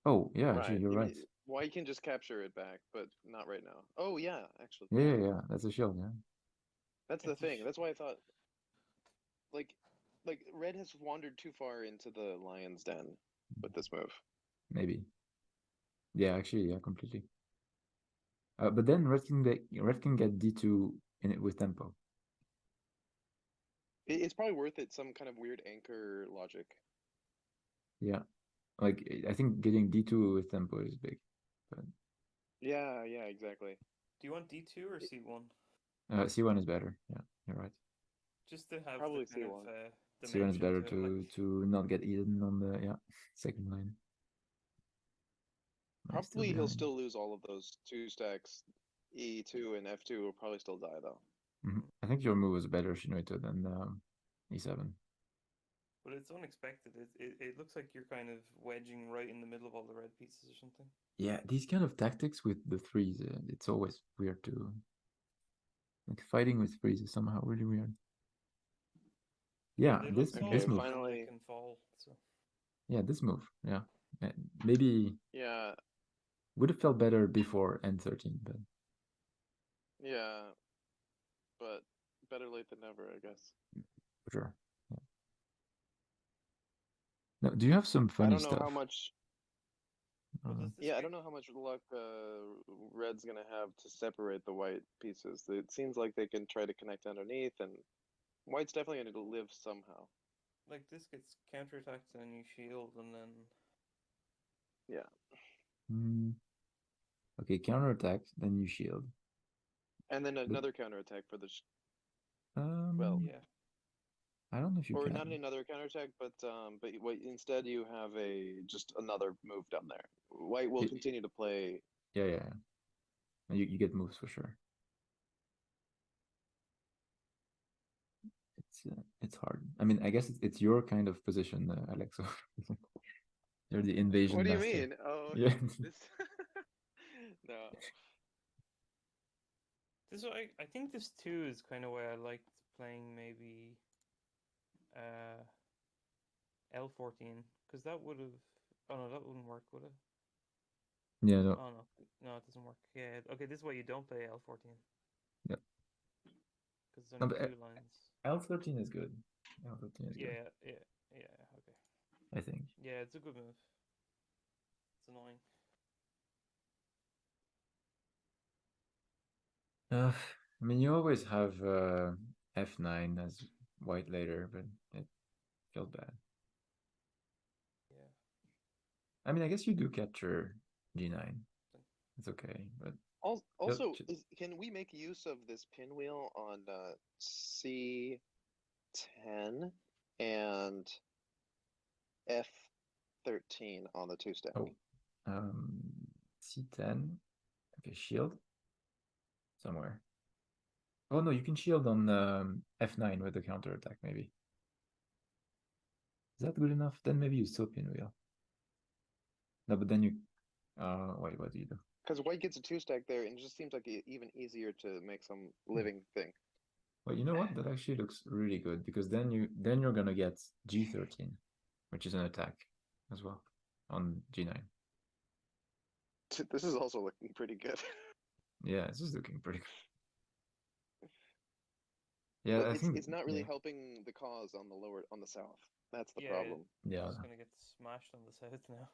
Oh, yeah, actually, Right. you're right. White can just capture it back, but not right now. Oh yeah, actually. Yeah, that's a shield, yeah. That's the It's a thing. That's why I thought. like red has wandered too far into the lion's den with this move. Maybe. Yeah, actually, yeah, completely. But then red can get d2 in it with tempo. It's probably worth it. Some kind of weird anchor logic. Yeah, like I think getting d2 with tempo is big. But Yeah, exactly. Do you want D2 or C1? c1 is better. Yeah, you're right. Just to have Probably the kind C1. of c1 is dimension better to it, like to not get eaten on the second line. Nice, still Probably he'll behind. still lose all of those 2 stacks. E2 and F2 will probably still die though. I think your move was better, Shinuito, than e7. but it's unexpected. It looks like you're kind of wedging right in the middle of all the red pieces or something. Yeah, these kind of tactics with the threes, it's always weird to like fighting with threes is somehow really weird. Yeah, They this look Okay, move. and then they finally. can fall. So Yeah, this move. Yeah, maybe Yeah, would have felt better before N13, but yeah. But better late than never, I guess. for sure. Yeah. Now, do you have some I funny don't know stuff? how much. what does this Yeah, I get? don't know how much luck Red's gonna have to separate the white pieces. It seems like they can try to connect underneath, and White's definitely gonna live somehow. Like this gets counterattacked and you shield, and then Yeah, Okay, counterattack, then you shield. and then But, another counterattack for the well, yeah. I don't know if you or can. not another counterattack, but wait, instead you have just another move down there. White will It- continue to play. Yeah. You get moves for sure. It's hard. I mean, I guess it's your kind of position, Alex. You're the invasion What do you master. mean? Oh, Yeah. this. No. This I think this too is kind of why I liked playing maybe L14 because that would have. Oh no, that wouldn't work, would it? Yeah, no. Oh no, it doesn't work. Yeah, okay, this is why you don't play L14. Yeah. Because it's No, only but 2 lines. L13 is good. L13 is good. Yeah, okay. I think. Yeah, it's a good move. It's annoying. I mean, you always have F9 as white later, but it felt bad. Yeah. I mean, I guess you do capture G9. It's okay, but Also, can we make use of this pinwheel on C10 and F13 on the 2 stack? oh, C10. Okay, shield somewhere. Oh no, you can shield on F9 with the counterattack, maybe. Is that good enough? Then maybe you still pinwheel. No, but then you wait, what do you do? Because White gets a 2 stack there, and it just seems like even easier to make some living thing. Well, you know what? That actually looks really good because then you're gonna get G13, which is an attack as well on G9. This is also looking pretty good. Yeah, this is looking pretty good. Yeah, But I think it's not really helping the cause on the south. That's the problem. Yeah. It's gonna get smashed on the south now.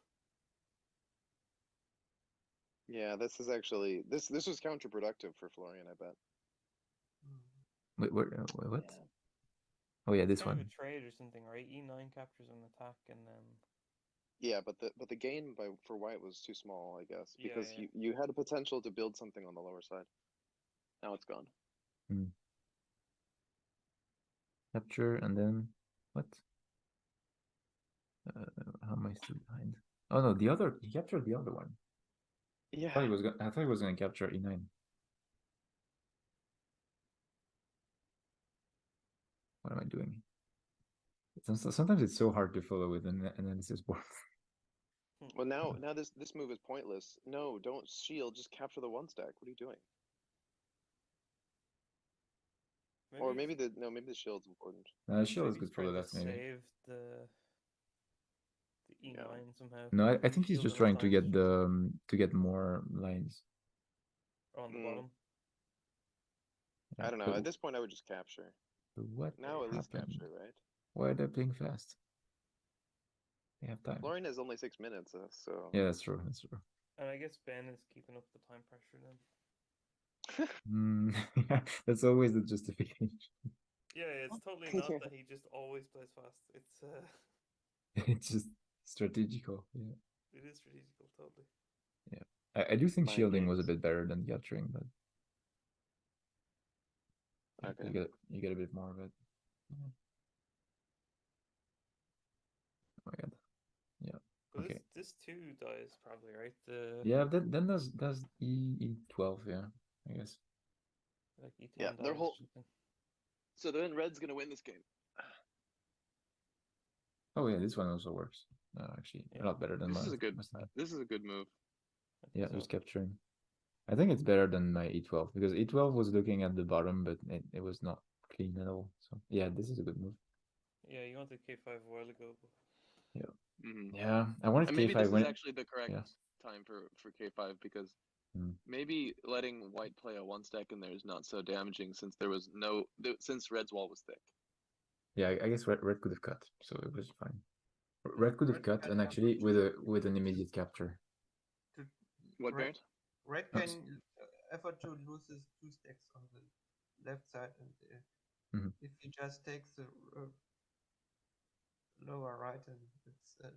Yeah, this is actually this was counterproductive for Florian, I bet. Wait, what? Yeah. Oh yeah, It's this kind one. of a trade or something, right? E9 captures an attack and then Yeah, but the gain for White was too small, I guess, Yeah, because yeah. you had a potential to build something on the lower side. Now it's gone. Capture and then what? How am I still behind? Oh no, he captured the other one. Yeah. I thought he was gonna capture E9. What am I doing? Sometimes it's so hard to follow with an analysis board. Well, now this move is pointless. No, don't shield. Just capture the 1 stack. What are you doing? Or maybe the shield's important. Shield is maybe he's good for the trying to left, maybe. save the E9 somehow. No, I think he's Shield just enough trying to times. get more lines. On the bottom. I don't know. At this point, I would just capture. But what Now at least happened? capture, right? Why are they playing fast? They have time. Florian has only 6 minutes, so Yeah, that's true. That's true. And I guess Ben is keeping up the time pressure then. That's always the justification. Yeah, it's totally not that he just always plays fast. It's It's just strategical. Yeah, it is strategical, totally. I do think Mind shielding was a games. bit better than capturing, but Okay. you get a bit more of it. Yeah. Oh my god. Yeah. But Okay. this two dies probably, right? The Yeah. Then does E12. Yeah. I guess. like E10 Yeah, dies their or whole. something. So then Red's gonna win this game. Oh yeah, this one also works. Actually, a Yeah. lot better than This my is a good. last time. This is a good move. I think Yeah, so. just capturing. I think it's better than my E12 because E12 was looking at the bottom, but it was not clean at all. So yeah, this is a good move. Yeah, you wanted K5 a while ago. But... Mm-hmm. Yeah, I wanted And maybe K5 this is when actually the correct yeah. time for K5 because Mm. maybe letting White play a one stack in there is not so damaging since there was no since Red's wall was thick. Yeah, I guess red could have cut, so it was fine. Red could have Red cut can and actually with an immediate capture. to What, red, Barrett? red Oh, can afford to lose his 2 stacks on the left side, and Mhm. if he just takes the lower right, and it's a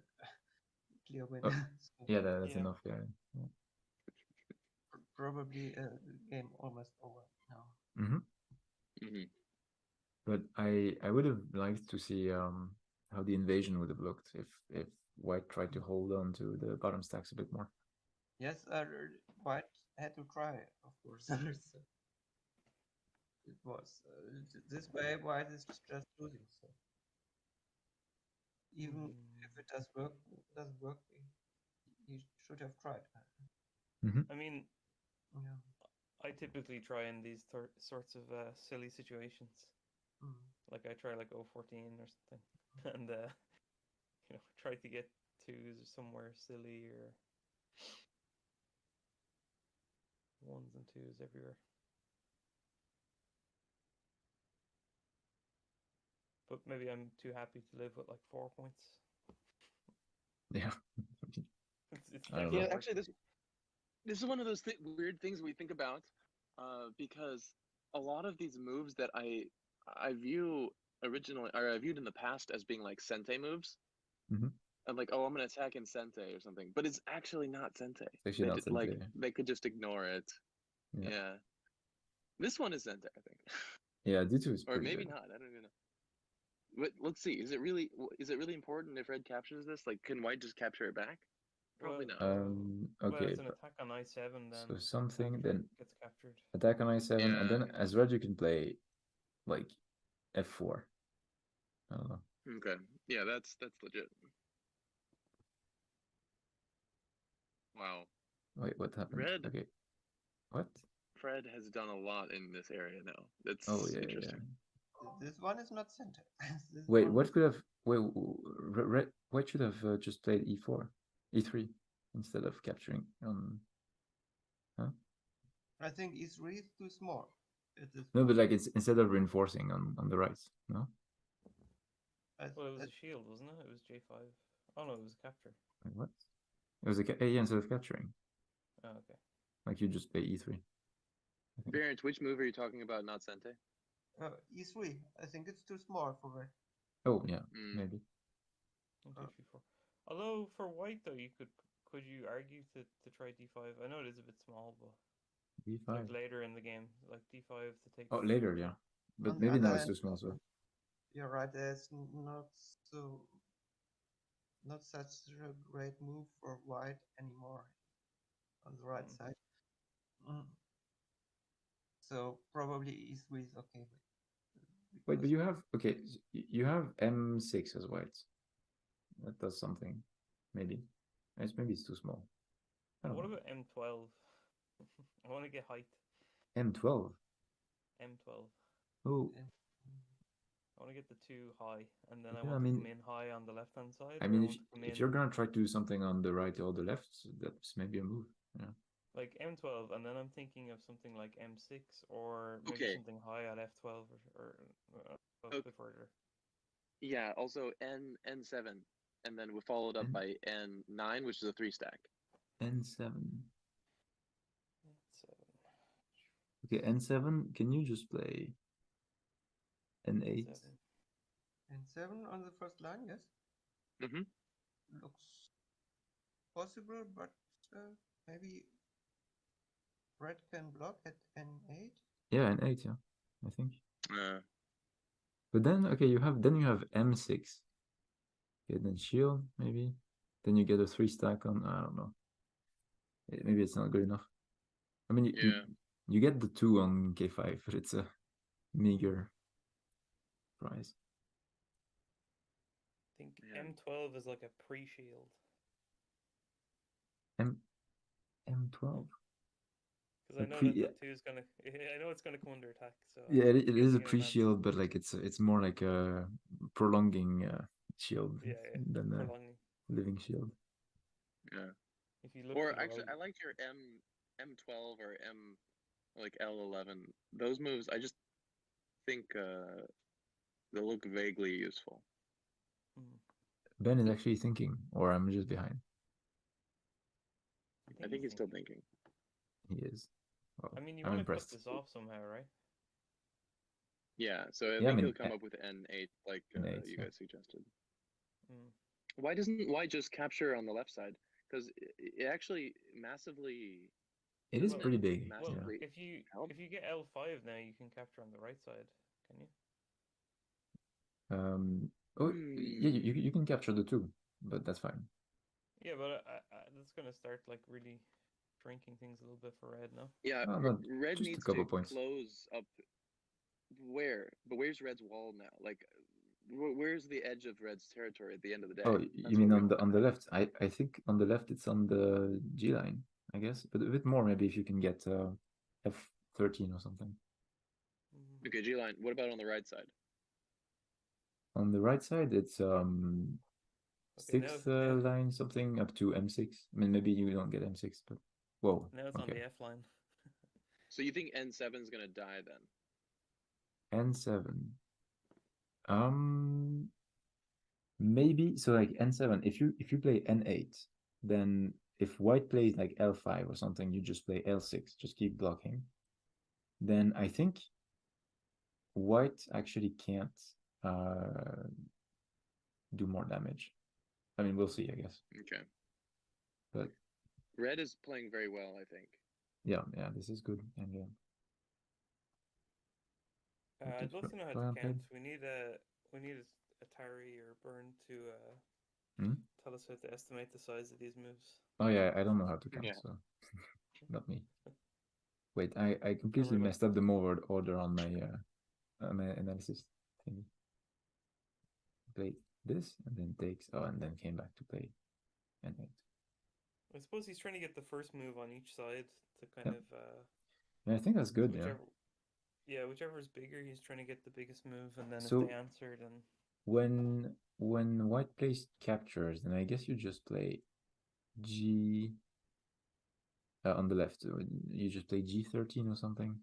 clear win. Oh, So Yeah, that's Yeah. enough. Yeah. probably game almost over now. Mm-hmm. Mm-hmm. But I would have liked to see how the invasion would have looked if White tried to hold on to the bottom stacks a bit more. Yes, White had to try, of course. So it was this way. White is just losing. So even if it doesn't work, he should have tried. Mm-hmm. I mean, Yeah. I typically try in these sorts of silly situations. Mm. Like I try like 014 or something, and try to get to somewhere silly or ones and twos everywhere. But maybe I'm too happy to live with like 4 points. Yeah. It's I don't definitely know. Yeah, actually, this is one of those weird things we think about, because a lot of these moves that I view originally or I viewed in the past as being like Sente moves. Mhm. I'm like, oh, I'm gonna attack in Sente or something, but it's actually not Sente. It's actually not Like Sente. they could just ignore it. Yeah. Yeah. This one is Sente, I think, Yeah, D2 is or pretty maybe good. not. I don't even know. But let's see. Is it really important if Red captures this? Like, can White just capture it back? Probably well, not. well, Okay, it's an attack on I7 then. so something then gets captured. attack on I7, and Yeah. then as red you can play like F4. I don't know. Okay. Yeah, that's legit. Wow. Wait, what happened? Red Okay, what? Fred has done a lot in this area now. That's Oh yeah, yeah. interesting. This one is not center. This Wait, one what could have? Wait, red. White should have just played E4, E3 instead of capturing on. Huh? I think E3 is too small at this No, point. but like it's instead of reinforcing on the right. No. Well, it was a shield, wasn't it? It was J5. Oh no, it was a capture. Wait, what? It was a yeah, instead of capturing. Oh, okay. Like you just play E3. Barrett, which move are you talking about, not Sente? E3. I think it's too small for red. Oh yeah, Mm. maybe. G4. Although for white though, could you argue to try D5? I know it is a bit small, but D5. like later in the game, like D5 to take. Oh, later, yeah. But On the maybe now other it's hand, too small. So you're right. There's not such a great move for white anymore on the right Mm. side. So probably E3 is okay. wait, but you have okay. You have M6 as white. That does something. Maybe. Maybe it's too small. I don't What know. about M12? I want to get height. M12. M12. Oh, I want to get the two high, and then I yeah. want I to mean, come in high on the left hand side. I or mean, I want to come if in. you're gonna try to do something on the right or the left, that's maybe a move. Yeah. like M12, and then I'm thinking of something like M6 or maybe Okay. something high at F12 or a Okay. bit further. Yeah. Also N7, and then we followed up N- by N9, which is a 3-stack. N7. So, Okay, N7. Can you just play N8? N7. And 7 on the first line, yes. Mm-hmm. Looks possible, but maybe red can block at N8. Yeah, N8. Yeah, I think. Uh, But then, okay, you have M6. Okay, then shield maybe. Then you get a 3-stack on. I don't know. Maybe it's not good enough. I mean, yeah. you get the 2 on K5, but it's a meager price. I think Yeah. M12 is like a pre-shield. M12. Because I know pre- that yeah. the 2 is gonna. I know it's gonna come under attack. So Yeah, it is a guessing in advance. pre-shield, but like it's more like a prolonging shield Yeah, than a prolonging. living shield. Yeah. If you look Or to the actually, right, I like your M12 or like L11. Those moves, I just think they look vaguely useful. Ben is actually thinking, or I'm just behind. I think he's still thinking. He is. Well, I mean, you I'm want to cut impressed. this off somehow, right? Yeah, so I Yeah, I think mean, he'll come up with N8 like N8, you yeah. guys suggested. Mm. Why doesn't White just capture on the left side? Because it actually massively. It is doesn't pretty big. Well, Yeah. massively if you help? get L5 now, you can capture on the right side, can you? Oh, yeah, you can capture the 2, but that's fine. Yeah, but that's gonna start like really shrinking things a little bit for red now. Yeah, Oh, no, Red just a needs couple to points. close up. Where? But where's Red's wall now? Like, where's the edge of Red's territory at the end of the day? Oh, you mean on the left? I think on the left it's on the G line, I guess, but a bit more maybe if you can get F13 or something. Okay, G line. What about on the right side? On the right side, it's Okay, sixth now line something up to M6. I mean, maybe you don't get M6, but whoa. now it's on Okay. the F line. So you think N7 is gonna die then? N7. Maybe so like N7. If you play N8, then if White plays like L5 or something, you just play L6. Just keep blocking. Then I think White actually can't do more damage. I mean, we'll see, I guess. Okay. But Red is playing very well, I think. yeah, this is good. And yeah. I'd love to know how to count. We need a Atari or Burn to tell us how to estimate the size of these moves. Oh yeah, I don't know how to count, Yeah. so not me. Wait, I completely messed up the move order on my analysis thingy. Played this and then takes and then came back to play N8. I suppose he's trying to get the first move on each side to kind of. Yeah, I think that's good. Whichever is bigger, he's trying to get the biggest move, and then So if they answer, then when White plays captures, then I guess you just play G on the left. You just play G13 or something.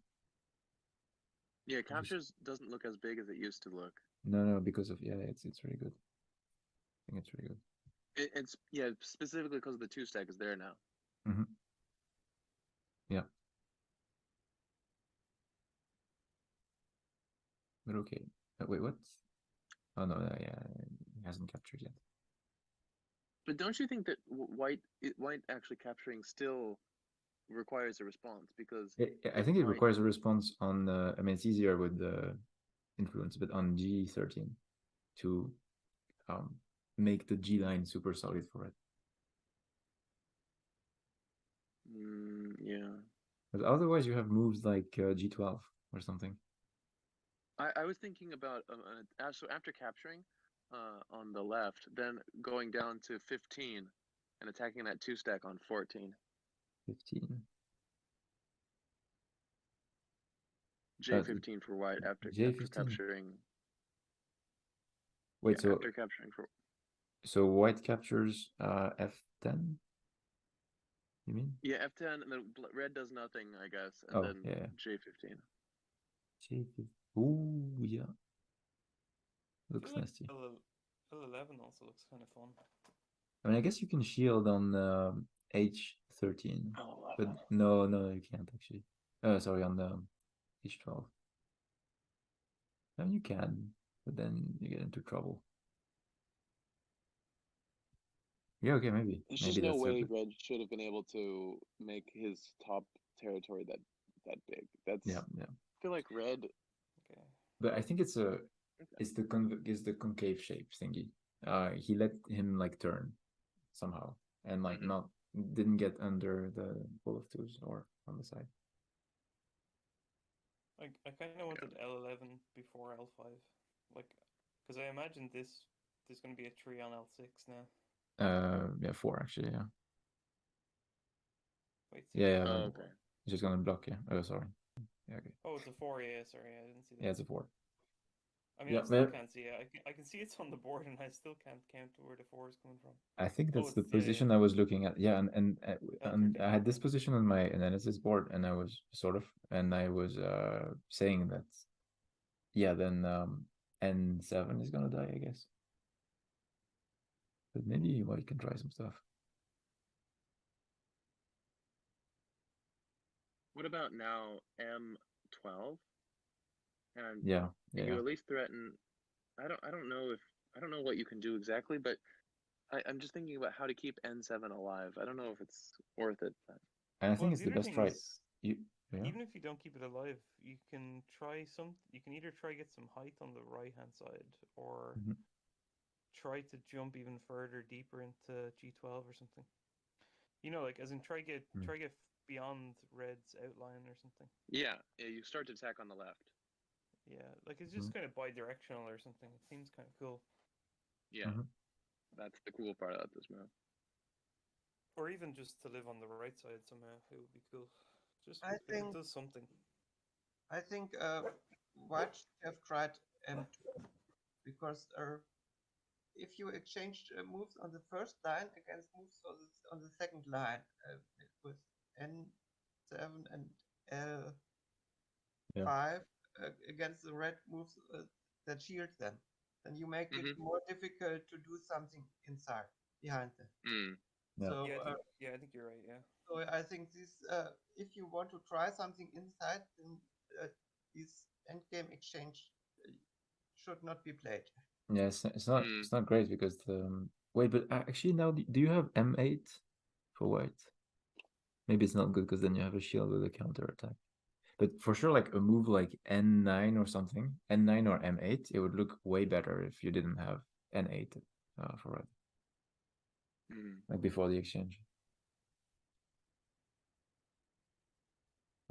Yeah, captures doesn't look as big as it used to look. No, because of it's really good. I think it's really good. It's specifically because of the 2-stack is there now. Mm-hmm. Yeah. But okay. Wait, what? Oh no, yeah, he hasn't captured yet. But don't you think that White actually capturing still requires a response? Because I think it requires a response on. I mean, it's easier with the influence, but on G13 to make the G line super solid for it. Yeah. But otherwise, you have moves like G12 or something. I was thinking about so after capturing on the left, then going down to 15 and attacking that 2-stack on 14. 15. J15 for White after capturing. Wait, so after capturing for. So White captures F10. You mean? Yeah, F10, and then red does nothing, I guess, and Oh, then yeah. J15. Ooh, yeah. I Looks feel like nasty. L11 also looks kind of fun. I mean, I guess you can shield on H13, Oh, but no, you can't actually. Sorry, on the H12. I mean, you can, but then you get into trouble. Yeah, okay, maybe. There's Maybe just no that's way it. Red should have been able to make his top territory that big. That's Yeah. I feel like Red. Okay. But I think it's the concave shape thingy. He let him like turn somehow and like not didn't get under the bull of twos or on the side. I kind of wanted L11 before L5, like, because I imagine there's going to be a 3 on L6 now. Yeah, 4 actually. Yeah. Wait, Yeah. Oh, okay. It's just gonna block. Yeah. Oh, sorry. Yeah. Okay. Oh, it's a 4. Yeah, sorry, I didn't see that. Yeah, it's a 4. I mean, Yeah, I still but can't see it. I can see it's on the board, and I still can't count where the 4 is coming from. I think that's Oh, the it's, yeah, position yeah. I was looking at. Yeah, and L13, I had this okay. position on my analysis board, and I was saying that, yeah, then N7 is gonna die, I guess. But maybe White can try some stuff. What about now M12? And Yeah. you at least threaten. I don't know what you can do exactly, but I'm just thinking about how to keep N7 alive. I don't know if it's worth it. But... And I think Well, it's the the other best thing try. is, Yeah. even if you don't keep it alive, you can try some. You can either try get some height on the right hand side, or try to jump even further, deeper into G12 or something. You know, like as in try get beyond Red's outline or something. Yeah, you start to attack on the left. Yeah, like it's just kind of bi-directional or something. It seems kind of cool. Yeah, that's the cool part about this map. Or even just to live on the right side somehow, it would be cool. Just I if think it does something. I think White should have tried M2 because if you exchange moves on the first line against moves on the second line with N7 and L5 against the red moves that shield them, then you make it more difficult to do something inside behind them. Yeah. So I think you're right. Yeah. So I think this, if you want to try something inside, then this endgame exchange should not be played. Yeah, it's not great because the wait, but actually now do you have M8 for White? Maybe it's not good because then you have a shield with a counter attack. But for sure, like a move like N9 or something, N9 or M8, it would look way better if you didn't have N8 for Red. Like before the exchange.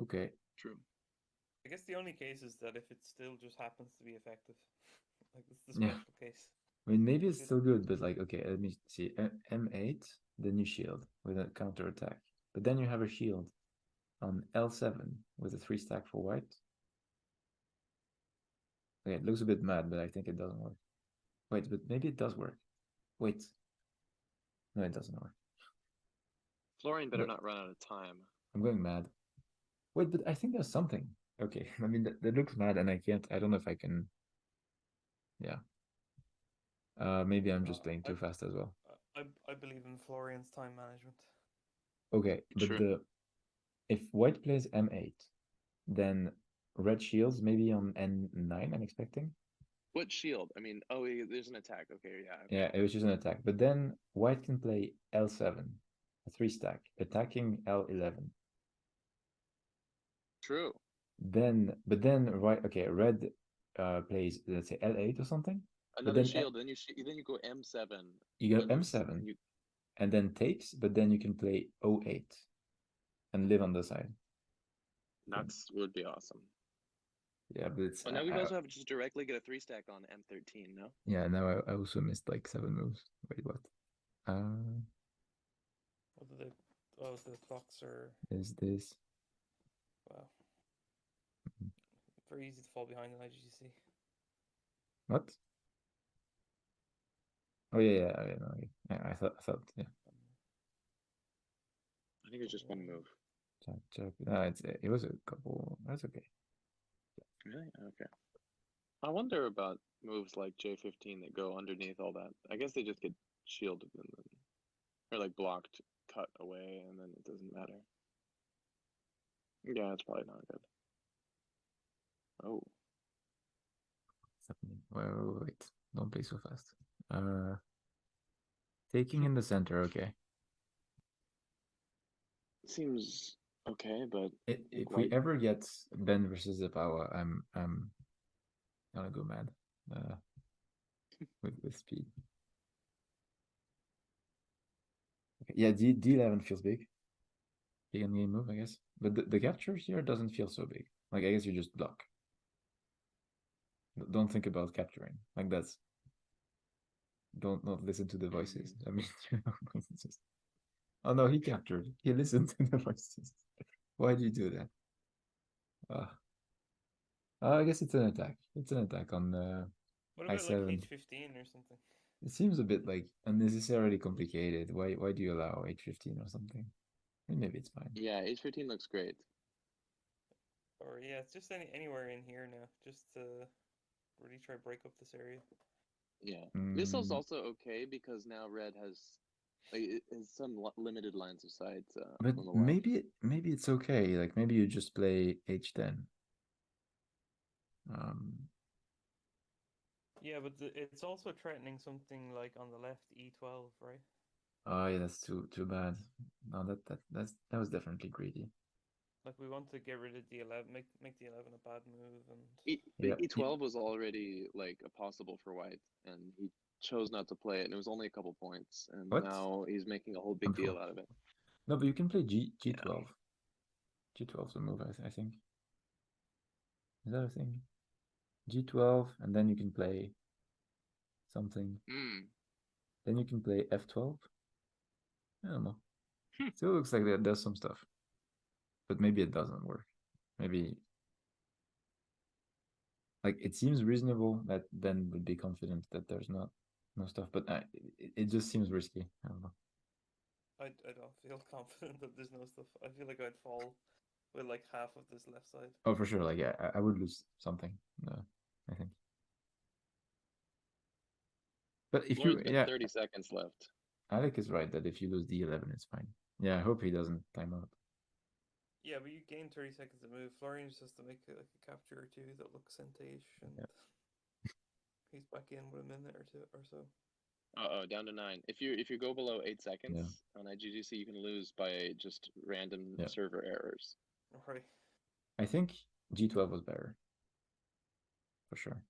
Okay. True. I guess the only case is that if it still just happens to be effective, like it's the special case. I mean, maybe it's still good, but like, okay, let me see. M8, then you shield with a counter attack. But then you have a shield on L7 with a 3 stack for White. Okay, it looks a bit mad, but I think it doesn't work. Wait, but maybe it does work. Wait. No, it doesn't work. Florian better not run out of time. I'm going mad. Wait, but I think there's something. Okay, I mean, that looks mad, and I don't know if I can. Yeah. Maybe I'm just playing too fast as well. I believe in Florian's time management. Okay, but if White plays M8, then Red shields maybe on N9, I'm expecting. What shield? I mean, oh, there's an attack. Okay, yeah. Okay. Yeah, it was just an attack. But then White can play L7, a 3 stack, attacking L11. True. Then Red plays, let's say, L8 or something. Another shield. Then you go M7. You go M7, and then takes, but then you can play 08 and live on the side. That would be awesome. Yeah, but it's. Well, now we also have to just directly get a 3 stack on M13, no? Yeah, now I also missed like 7 moves. Wait, what? What the clocks are. Is this? Wow. Very easy to fall behind in IGC. What? Oh yeah. I thought yeah. think it's just one move. Chop. No, it was a couple. That's okay. Really? Okay. I wonder about moves like J15 that go underneath all that. I guess they just get shielded and then, or like blocked, cut away, and then it doesn't matter. Yeah, it's probably not good. Oh, What's happening? Wait. Don't play so fast. Taking in the center, okay. seems okay, but If we white. ever get Ben versus Zapawa, I'm gonna go mad. With speed. Okay. Yeah, D11 feels big. Big in game move, I guess. But the capture here doesn't feel so big. Like I guess you just block. Don't think about capturing. Like that's don't not listen to the voices. I mean, it's just. Oh no, he captured. He listened to the voices. Why do you do that? I guess it's an attack. It's an attack on What about like I7. H15 or something? It seems a bit like unnecessarily complicated. Why do you allow H15 or something? Maybe it's fine. Yeah, H15 looks great. Or yeah, it's just anywhere in here now, just to really try break up this area. Yeah, missile's also okay because now red has like it has some limited lines of sight But on the left. maybe it's okay. Like maybe you just play H10. Yeah, but it's also threatening something like on the left, E12, right? Oh yeah, that's too bad. No, that was definitely greedy. Like we want to get rid of D11, make D11 a bad move, and Yeah, E12 was already like a possible for white, and he chose not to play it, and it was only a couple points, and What? now he's making a whole big deal out of it. No, but you can play G12. Yeah. G12's a move, I think. Is that a thing? G12, and then you can play something. Then you can play F12. I don't know. Still looks like that does some stuff. But maybe it doesn't work. Maybe like it seems reasonable that Ben would be confident that there's no stuff, but it just seems risky. I don't know. I don't feel confident that there's no stuff. I feel like I'd fall with like half of this left side. Oh, for sure. Like yeah, I would lose something. I think. But if you, But 30 seconds left. Alec is right that if you lose D11, it's fine. Yeah, I hope he doesn't time out. Yeah, but you gain 30 seconds to move. Florian just has to make like a capture or two that looks centaish, and he's back in with a minute or two or so. Down to 9. If you go below 8 seconds on IGGC, you can lose by just random server errors. Right. I think G12 was better. For sure.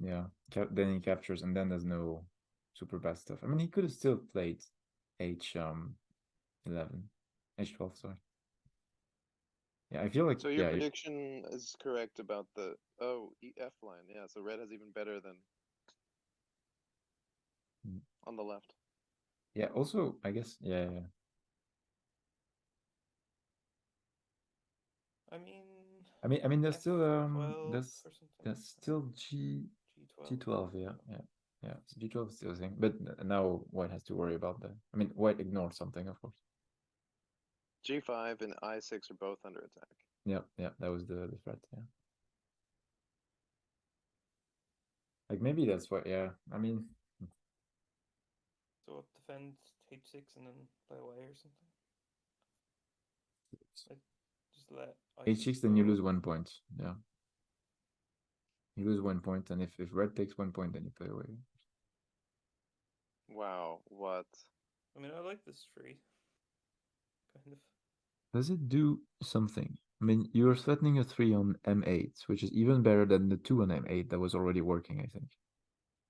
Yeah, then he captures, and then there's no super bad stuff. I mean, he could have still played H11, H12, sorry. Yeah, I feel like so your prediction is correct about the F line. Yeah, so red has even better than on the left. Yeah, also I guess yeah. I mean there's still there's still G12, yeah. So G12 is still a thing, but now white has to worry about that. I mean white ignored something, of course. G5 and I6 are both under attack. Yeah, that was the threat, yeah. Like maybe that's what, yeah. I mean, so defend H6 and then play away or something. Like just let H6, then you lose 1 point. Yeah, you lose 1 point, and if red takes 1 point, then you play away. Wow, what? I mean, I like this tree. Kind of. Does it do something? I mean, you're threatening a 3 on M8, which is even better than the 2 on M8 that was already working, I think.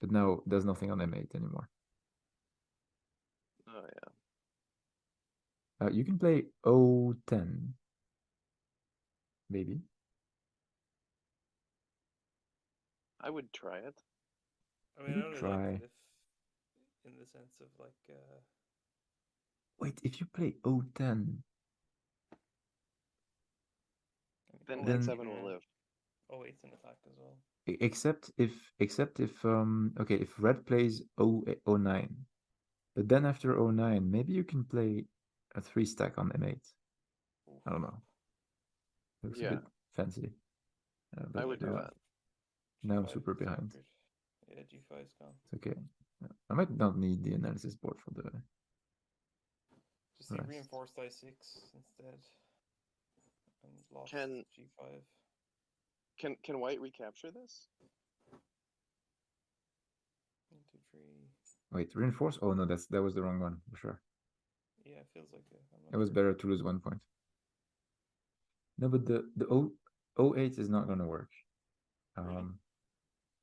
But now there's nothing on M8 anymore. Oh, yeah. You can play O10. Maybe. I would try it. I mean, I only like it if, in the sense of like. Wait, if you play O10. Then N7 will live. Oh, it's an attack as well. Except if okay, if red plays O9, But then after 09, maybe you can play a 3 stack on M8. I don't know. Looks a Yeah. bit fancy. But I would do now, that. now I'm G5 super is behind. conquered. Yeah, G5's gone. It's okay. I might not need the analysis board for the Just see rest. reinforced I6 instead. And lost Can G5. can white recapture this? 1, 2, 3. Wait, reinforce? Oh no, that was the wrong one for sure. Yeah, it feels like it. I'm not It was sure. better to lose 1 point. No, but the 08 is not gonna work. Really?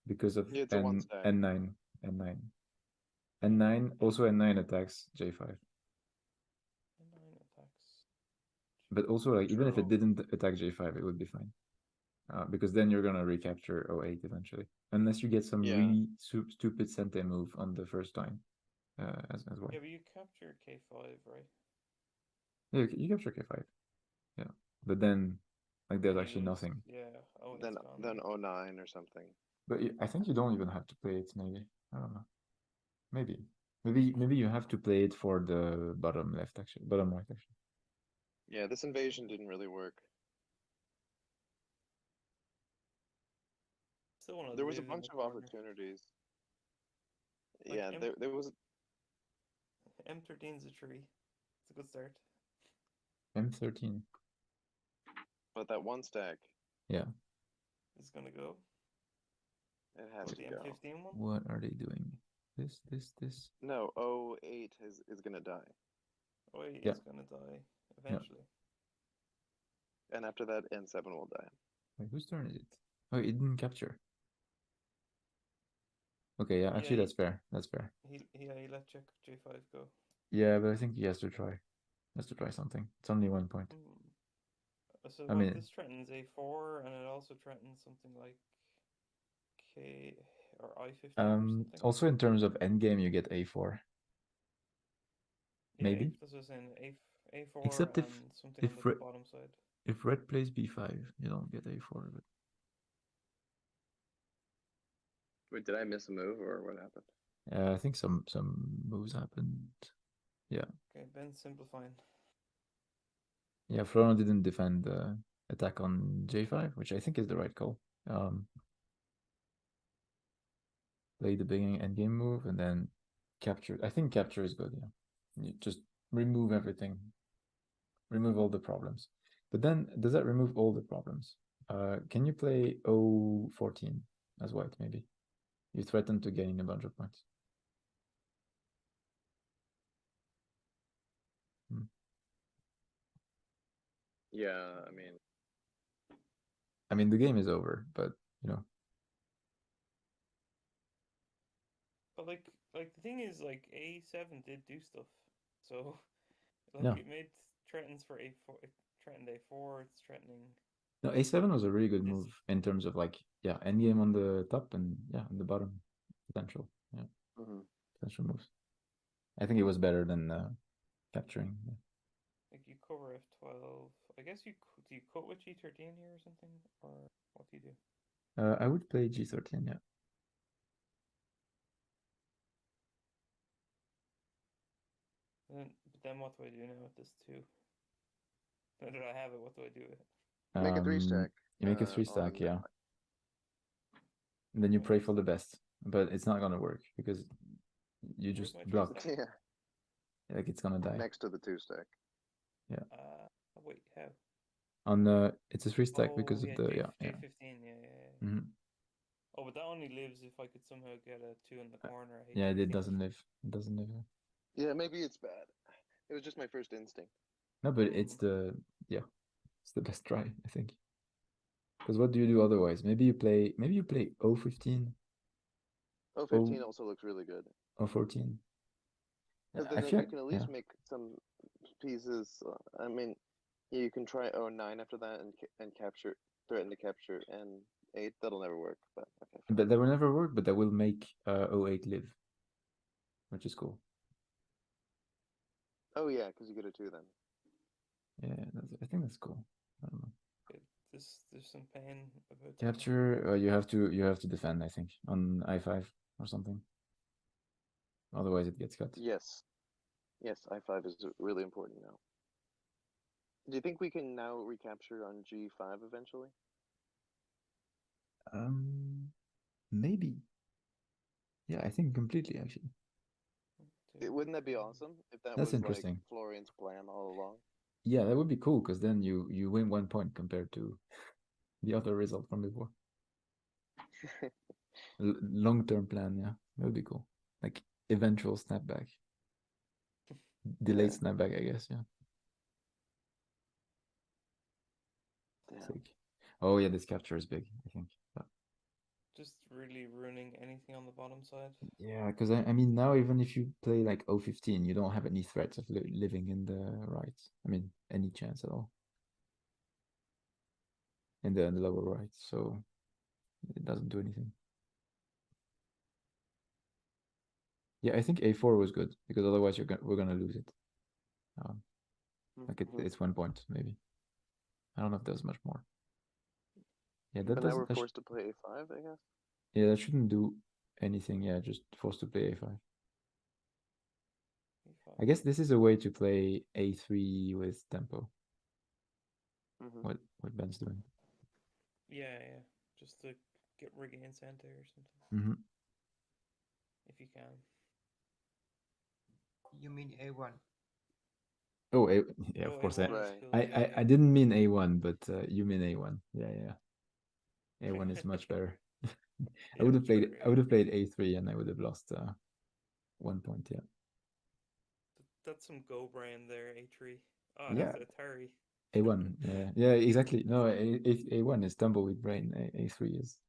Because of Yeah, it's a one stack. N9. N9, also N9 attacks J5. 9 attacks. But also, like, even if it True. didn't attack J5, it would be fine. Because then you're gonna recapture 08 eventually. Unless you get some Yeah. really stupid Sente move on the first time. As well. Yeah, but you capture K5, right? Yeah, you capture K5. Yeah. But then, like, there's Then you actually lose. nothing. Yeah. Oh, it's Then gone. then 09 or something. But I think you don't even have to play it, maybe. I don't know. Maybe you have to play it for the bottom left, actually. Bottom right, actually. Yeah, this invasion didn't really work. Still want to There was a live in bunch the of corner. opportunities. Like Yeah, there was M13's a tree. It's a good start. M13. but that one stack, Yeah. It's gonna go. it has Or to the go. M15 one. What are they doing? This. No, 08 is gonna die. Oh, yeah, Yeah. it's gonna die eventually. And after that, N7 will die. Wait, whose turn is it? Oh, it didn't capture. Okay, yeah, actually Yeah, that's fair. That's fair. he let check J5 go. Yeah, but I think he has to try. Has to try something. It's only 1 point. So I well, mean- this threatens A4, and it also threatens something like K or I15 or something. Also in terms of endgame, you get A4. Yeah, maybe. that's what I'm saying. A4 Except if- and something on if the re- bottom side. If red plays B5, you don't get A4. But Wait, did I miss a move or what happened? I think some moves happened. Okay, Ben's simplifying. Yeah, Florian didn't defend attack on J5, which I think is the right call. Play the beginning endgame move and then capture. I think capture is good. Yeah, you just remove everything, remove all the problems. But then, does that remove all the problems? Can you play O14 as white? Maybe you threaten to gain a bunch of points. Yeah, I mean, the game is over, but you know. But like the thing is, like A7 did do stuff. So like Yeah. it made threatens for A4. It threatened A4. It's threatening. No, A7 was a really good This- move in terms of like, yeah, endgame on the top and yeah, on the bottom potential. Yeah, Mhm. potential moves. I think it was better than capturing. Yeah. Like you cover F12. I guess do you cut with G13 here or something, or what do you do? I would play G13. Yeah. But then what do I do now with this 2? Now that I have it, what do I do with it? Make a 3 stack. You make a 3 stack, on yeah. that. And then you Make pray a for the stack. best, but it's not gonna work because you Where's just my 3 block. stack? Yeah, Like it's gonna die. next to the 2 stack. Wait, how? On it's a 3 stack because yeah, of the J15. Yeah. Mhm. Oh, but that only lives if I could somehow get a 2 in the corner. I hate Yeah, to it think. doesn't live. It doesn't live. Yeah, maybe it's bad. It was just my first instinct. No, but it's the it's the best try, I think. Because what do you do otherwise? Maybe you play O15, 015 also looks really good. O14. Because I then feel you can at least make some pieces. I mean, you can try 09 after that and capture, threaten to capture N8. That'll never work, but okay. Fine. but that will never work, but that will make O8 live, which is cool. Oh yeah, because you get a 2 then. Yeah, I think that's cool. I don't know. There's some pain about that. Capture, you have to defend, I think, on I5 or something. Otherwise, it gets cut. Yes. Yes, I5 is really important now. Do you think we can now recapture on G5 eventually? Maybe. Yeah, I think completely actually. Wouldn't that be awesome if that That's was like interesting. Florian's plan all along? Yeah, that would be cool because then you win 1 point compared to the other result from before. Long-term plan, yeah, that would be cool. Like eventual snapback, delayed Yeah. snapback, I guess. Yeah. Damn. Sick. Oh yeah, this capture is big, I think. But Just really ruining anything on the bottom side. yeah, because I mean now even if you play like 015, you don't have any threats of living in the right. I mean any chance at all in the lower right, so it doesn't do anything. Yeah, I think A4 was good because otherwise we're gonna lose it. Like Mhm. it's 1 point maybe. I don't know if there's much more. Yeah, that But now doesn't. we're forced to play A5, I guess. Yeah, that shouldn't do anything. Yeah, just forced to play A5. I guess this is a way to play A3 with tempo. Mm-hmm. What Ben's doing. Yeah, yeah. Just to get regain center or something. Mm-hmm. If you can. You mean A1? Oh, yeah, Oh, of course. A1 is Right. cool. I didn't mean A1, but you mean A1. Yeah, yeah. A1 is much better. Yeah, much better, I would have played A3 and I would have lost 1 point. Yeah. That's some go brain there, A3. Oh, it Yeah. has the Atari. A1. Yeah. Yeah. Exactly. No, A1 is tumbleweed brain. A3 is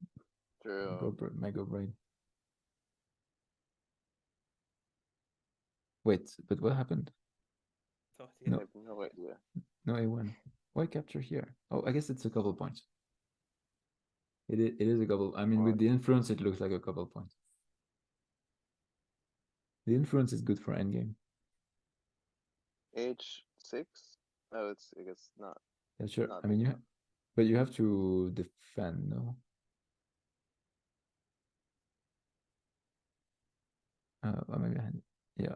True. my go brain. Wait, but what happened? Oh, I yeah. have no idea. No A1. Why capture here? Oh, I guess it's a couple points. It is a couple. I mean, with the influence, it looks like a couple points. The influence is good for endgame. H6? Oh, it's, I guess, not. Yeah, sure. Not I mean, big you, enough. but you have to defend, no? Am I behind? Yeah,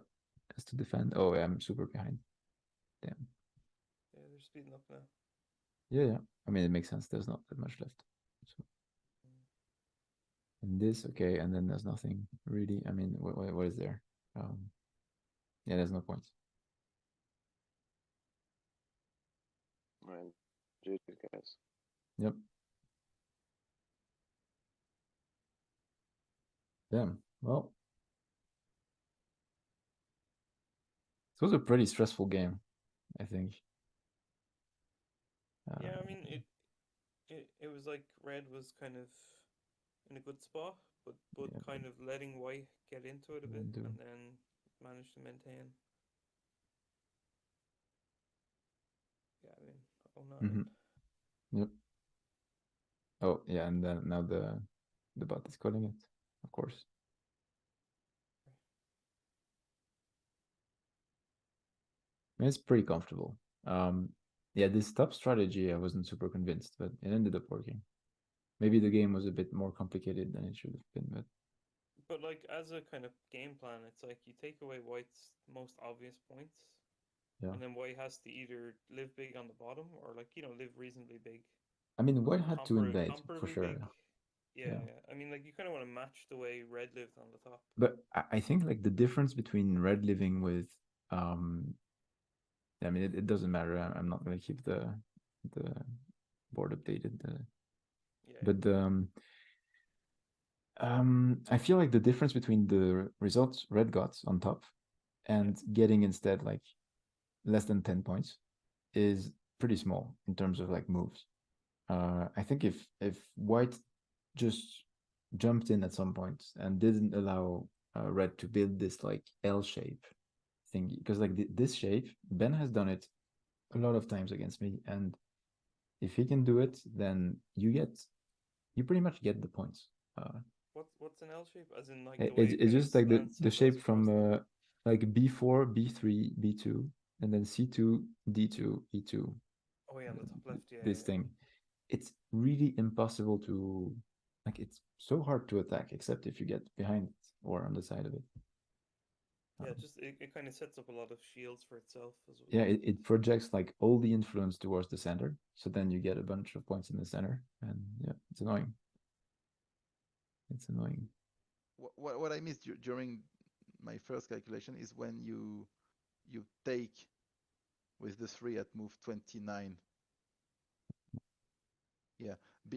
has to defend. Oh, yeah, I'm super behind. Damn. Yeah, they're speeding up now. Yeah, yeah. I mean, it makes sense. There's not that much left. So, and this, okay, and then there's nothing really. I mean, what is there? Yeah, there's no points. Right. GG, guys. Yep. Damn. Well, it was a pretty stressful game, I think. Yeah, I mean, it was like red was kind of in a good spot, but Yeah, kind of letting white get into it a bit, do. and then managed to maintain. Yeah, I mean, 09. Yep. Oh, yeah, and then now the bot is calling it, of course. It's pretty comfortable. Yeah, this top strategy, I wasn't super convinced, but it ended up working. Maybe the game was a bit more complicated than it should have been, but But like as a kind of game plan, it's like you take away white's most obvious points, yeah. and then white has to either live big on the bottom or like live reasonably big. I mean, white had to invade for Comparably sure. big. Yeah, Yeah. yeah. I mean, like you kind of want to match the way red lived on the top. But I think like the difference between red living with, I mean, it doesn't matter. I'm not gonna keep the board updated. Yeah. But I feel like the difference between the results red got on top and getting instead like less than 10 points is pretty small in terms of like moves. I think if white just jumped in at some point and didn't allow red to build this like L shape thingy, because like this shape, Ben has done it a lot of times against me, and if he can do it, then you pretty much get the points. What's an L shape? As in like the way it It's kind of just like slants the and goes shape across. from like B4, B3, B2, and then C2, D2, E2. Oh yeah, on the top left. Yeah, This yeah. thing, it's really impossible to like. It's so hard to attack, except if you get behind it or on the side of it. Yeah, just it kind of sets up a lot of shields for itself as well. Yeah, it projects like all the influence towards the center, so then you get a bunch of points in the center, and yeah, it's annoying. It's annoying. What I missed during my first calculation is when you take with the 3 at move 29. Yeah,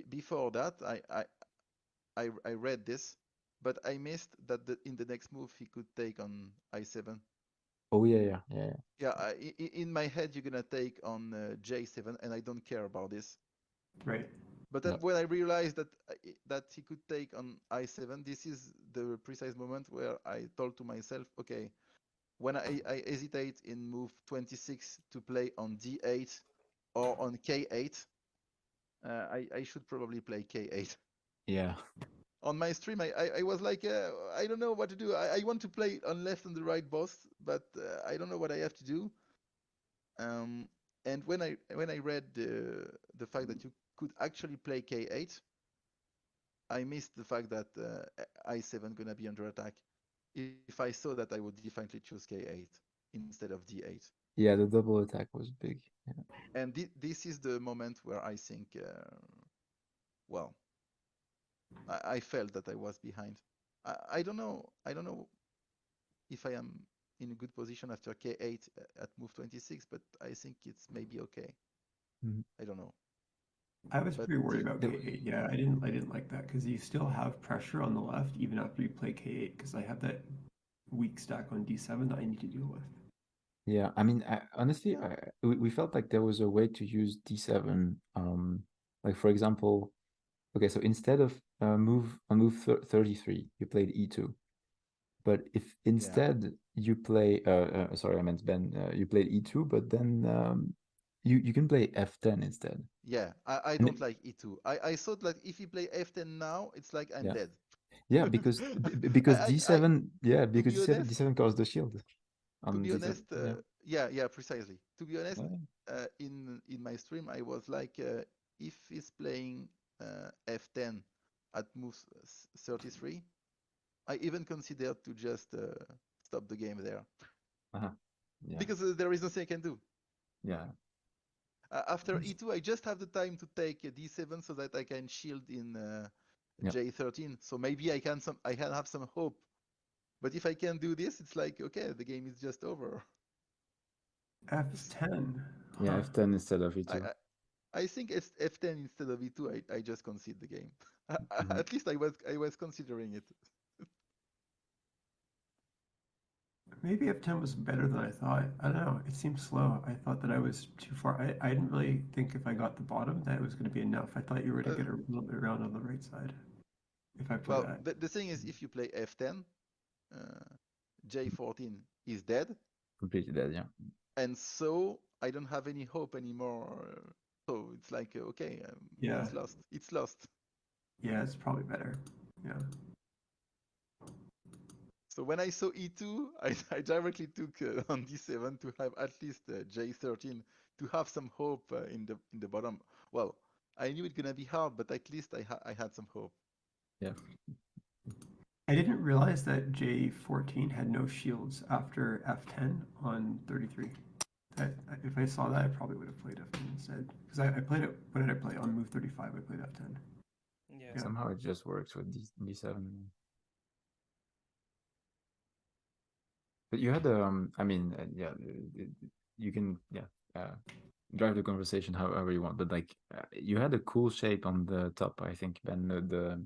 before that I read this, but I missed that in the next move he could take on I7. Oh yeah. Yeah, in my head you're gonna take on J7, and I don't care about this. Right. But then Yep. when I realized that he could take on I7, this is the precise moment where I told to myself, okay, when I hesitate in move 26 to play on D8 or on K8, I should probably play K8. Yeah. On my stream, I was like, I don't know what to do. I want to play on left and the right boss, but I don't know what I have to do. And when I read the fact that you could actually play K8, I missed the fact that I7 gonna be under attack. If I saw that, I would definitely choose K8 instead of D8. Yeah, the double attack was big. Yeah. And this is the moment where I think, well, I felt that I was behind. I don't know. I don't know if I am in a good position after K8 at move 26, but I think it's maybe okay. Mhm. I don't know. I was But pretty worried about the- K8. Yeah, I didn't like that because you still have pressure on the left even after you play K8 because I have that weak stack on D7 that I need to deal with. Yeah, I mean, honestly, Yeah. we felt like there was a way to use D7. Like for example, okay, so instead of move 33, you played E2. But if instead you play, sorry, I meant Ben, you played E2, but then you can play F10 instead. Yeah, I And don't like E2. I thought like if you play F10 now, it's like I'm Yeah. dead. Yeah, because because D7, yeah, to because be D7 honest, D7 caused the shield to on be D7. honest, Yeah. precisely. To be honest, Yeah. in my stream, I was like, if he's playing F10 at move 33, I even considered to just stop the game there Uh-huh. Yeah. because there is nothing I can do. Yeah. After E2, I just have the time to take a D7 so that I can shield in Yeah. J13. So maybe I can have some hope. But if I can do this, it's like, okay, the game is just over. F10. Yeah, Huh. F10 instead of E2. I think it's F10 instead of E2. I just concede the game. Mhm. At least I was considering it. Maybe F10 was better than I thought. I don't know. It seems slow. I thought that I was too far. I didn't really think if I got the bottom that it was going to be enough. I thought you were going to get a little bit around on the right side. If I play Well, that. the thing is, if you play F10, J14 is dead, Completely dead, yeah. and so I don't have any hope anymore. So it's like, okay, Yeah. it's lost. It's lost. Yeah, it's probably better. Yeah. So when I saw E2, I directly took on D7 to have at least J13 to have some hope in the bottom. Well, I knew it's gonna be hard, but at least I had some hope. Yeah. I didn't realize that J14 had no shields after F10 on 33. If I saw that, I probably would have played F10 instead. Because I played it, what did I play? On move 35, I played F10. Yeah. Somehow it just works with D7. But you had I mean, yeah, you can, drive the conversation however you want. But like, you had a cool shape on the top, I think, Ben. The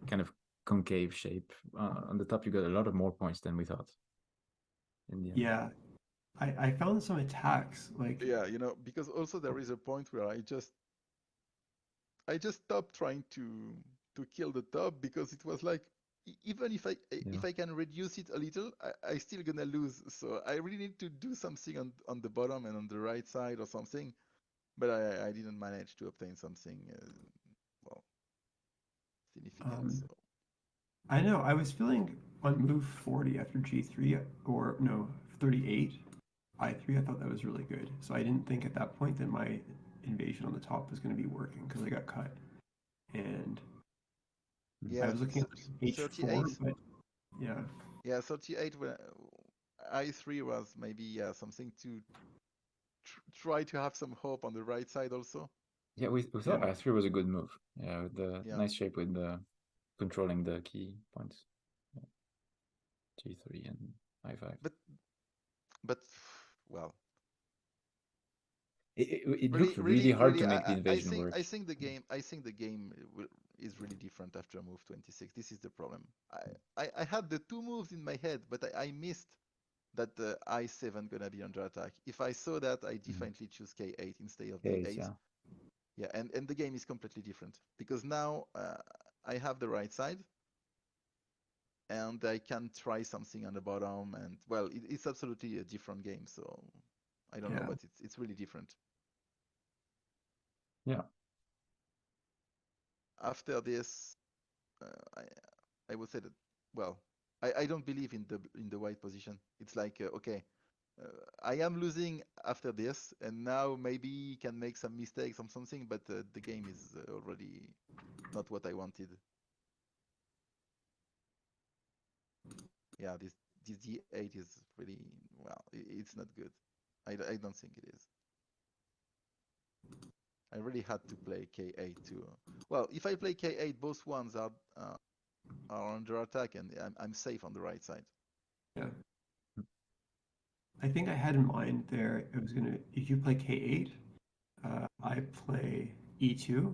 kind of concave shape on the top. You got a lot of more points than we thought. In the end. Yeah. I found some attacks like Yeah, because also there is a point where I just stopped trying to kill the top because it was like even if I can reduce it a little, I still gonna lose. So I really need to do something on the bottom and on the right side or something. But I didn't manage to obtain something well significant. So I know I was feeling on move 40 after G3 or no 38 I3. I thought that was really good. So I didn't think at that point that my invasion on the top was going to be working because I got cut. And yeah, I was looking at H4, 38. but yeah. Yeah, 38. I3 was maybe something to try to have some hope on the right side also. Yeah, we thought Yeah. I3 was a good move. Yeah, with the Yeah. nice shape with the controlling the key points. Yeah. G3 and I5. But well, It looked really really, hard really, to make the invasion work. I think the game is really different after move 26. This is the problem. I had the two moves in my head, but I missed that the I7 gonna be under attack. If I saw that, I definitely choose K8 instead of Okay, D8. yeah. Yeah, and the game is completely different because now I have the right side and I can try something on the bottom, and well, it's absolutely a different game. So I don't know, Yeah. but it's really different. Yeah. After this, I would say that well, I don't believe in the white position. It's like okay, I am losing after this, and now maybe can make some mistakes on something, but the game is already not what I wanted. Yeah, this D8 is really well. It's not good. I don't think it is. I really had to play K8 too. Well, if I play K8, both ones are under attack, and I'm safe on the right side. Yeah. I think I had in mind there, it was gonna, if you play K8, I play E2,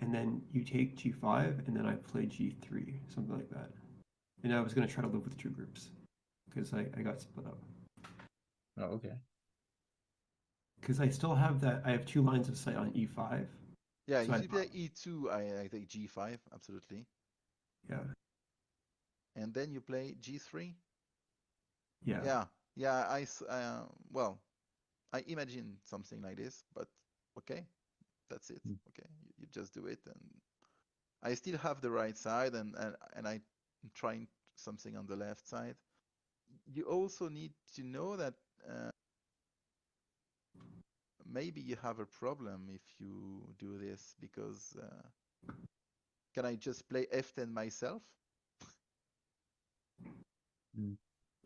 and then you take G5, and then I play G3, something like that. And I was gonna try to live with two groups, because I got split up. Oh, okay. Because I still have that, I have two lines of sight on E5. Yeah, So if you play E2, I take G5, absolutely. yeah. And then you play G3. Yeah. Yeah. Well, I imagine something like this, but okay, that's it. Mm. Okay, you just do it, and I still have the right side, and I'm trying something on the left side. You also need to know that maybe you have a problem if you do this, because can I just play F10 myself? Mm.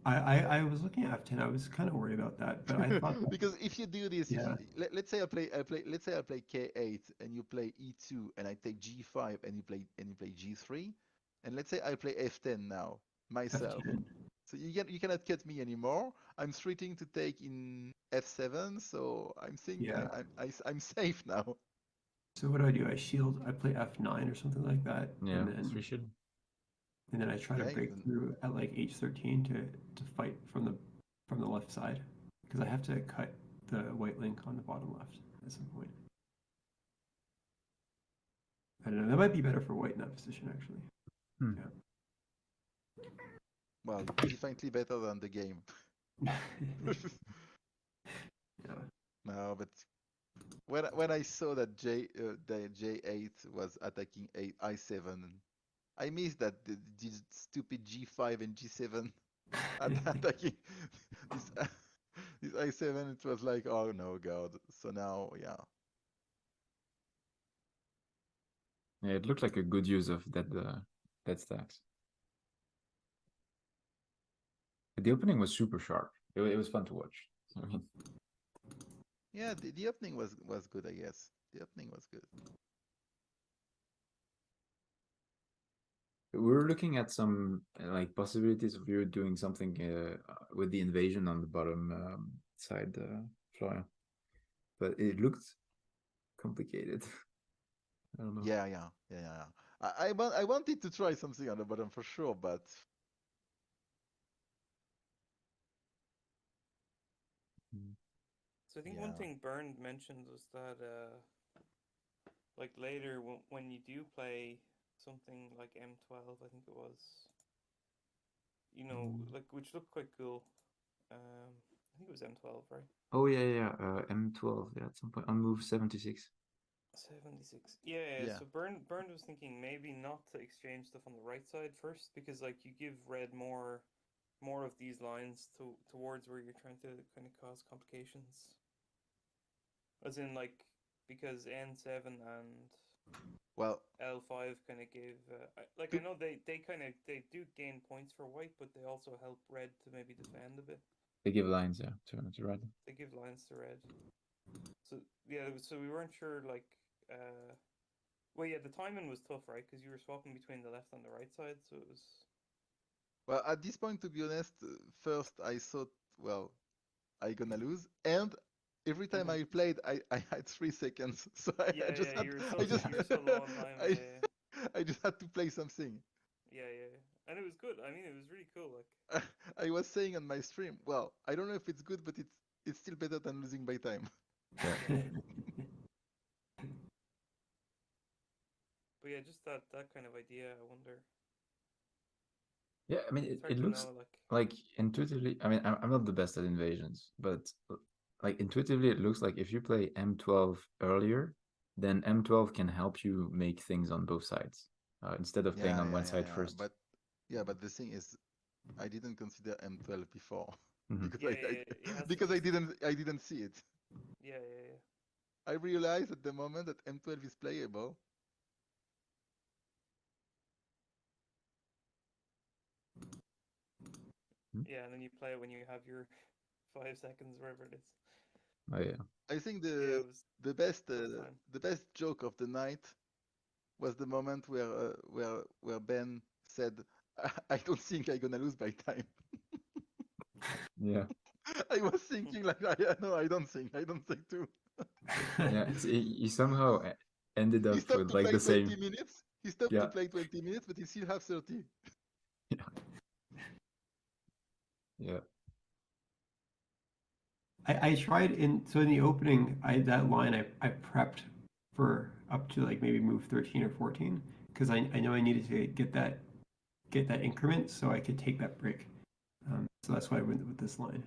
I was looking at F10. I was kind of worried about that, but I thought that, Because if you do this, yeah, let's say let's say I play K8 and you play E2 and I take G5 and you play G3, and let's say I play F10 now myself. F10. So you cannot cut me anymore. I'm threatening to take in F7, so Yeah. I'm safe now. So what do? I shield. I play F9 or something like that, Yeah, three should. and then I try to Yeah, break even through at like H13 to fight from the left side, because I have to cut the white link on the bottom left at some point. I don't know. That might be better for white in that position, actually. Hmm. well, definitely better than the game. Yeah. No, but when I saw that the J8 was attacking I7, I missed that this stupid G5 and G7 attacking this this I7. It was like, oh no, God. So now, yeah, Yeah, it looked like a good use of that stacks. The opening was super sharp. It was fun to watch. I mean, yeah. The opening was good, I guess. The opening was good. we were looking at some like possibilities of you doing something with the invasion on the bottom side, Florian, but it looked complicated. I don't know. Yeah. I wanted to try something on the bottom for sure, but So I think one yeah, thing Bernd mentioned was that, like later when you do play something like M12, I think it was, like which looked quite cool. I think it was M12, right? Oh yeah. M12. Yeah, at some point on move 76. 76. Yeah. yeah. So Bernd was thinking maybe not to exchange stuff on the right side first, because like you give red more of these lines towards where you're trying to kind of cause complications. As in like, because N7 and Well, L5 kind of gave I know they do gain points for white, but they also help red to maybe defend a bit. They give lines, yeah, to red. They give lines to red. So yeah, so we weren't sure like well yeah, the timing was tough, right? Because you were swapping between the left and the right side, so it was well, at this point, to be honest, first I thought, well, I gonna lose, and every time I played, I had 3 seconds, so I just had, you were I just, you were so low on time. I, I just had to play something. Yeah, and it was good. I mean, it was really cool. Like I was saying on my stream, well, I don't know if it's good, but it's still better than losing by time. Yeah. but yeah, just that kind of idea. I wonder. Yeah, I mean, It's hard it to looks know, like intuitively. I mean, I'm not the best at invasions, but like intuitively, it looks like if you play M12 earlier, then M12 can help you make things on both sides instead of playing on one side first. But the thing is, I didn't consider M12 before Mhm. because It has because to just I didn't see it. yeah. I realized at the moment that M12 is playable. Yeah, and then you play it when you have your 5 seconds, wherever it is. Oh yeah. I think Yeah, it was the best tough time. the best joke of the night was the moment where Ben said, I don't think I'm gonna lose by time." Yeah. I was thinking like, no, I don't think too. Yeah. He somehow ended He up stopped with to like play the 20 same. minutes. He stopped to Yeah. play 20 minutes, but he still have 30. Yeah. Yeah. I tried in the opening that line I prepped for up to like maybe move 13 or 14 because I know I needed to get that increment so I could take that break. So that's why I went with this line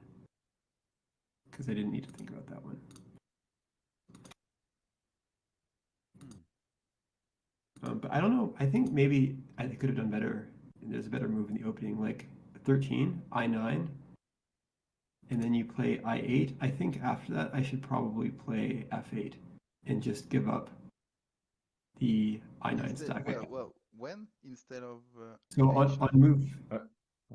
because I didn't need to think about that one. But I don't know. I think maybe I could have done better. There's a better move in the opening, like 13, I9, and then you play I8. I think after that, I should probably play F8 and just give up the I9 stack. When instead of So on move, Uh,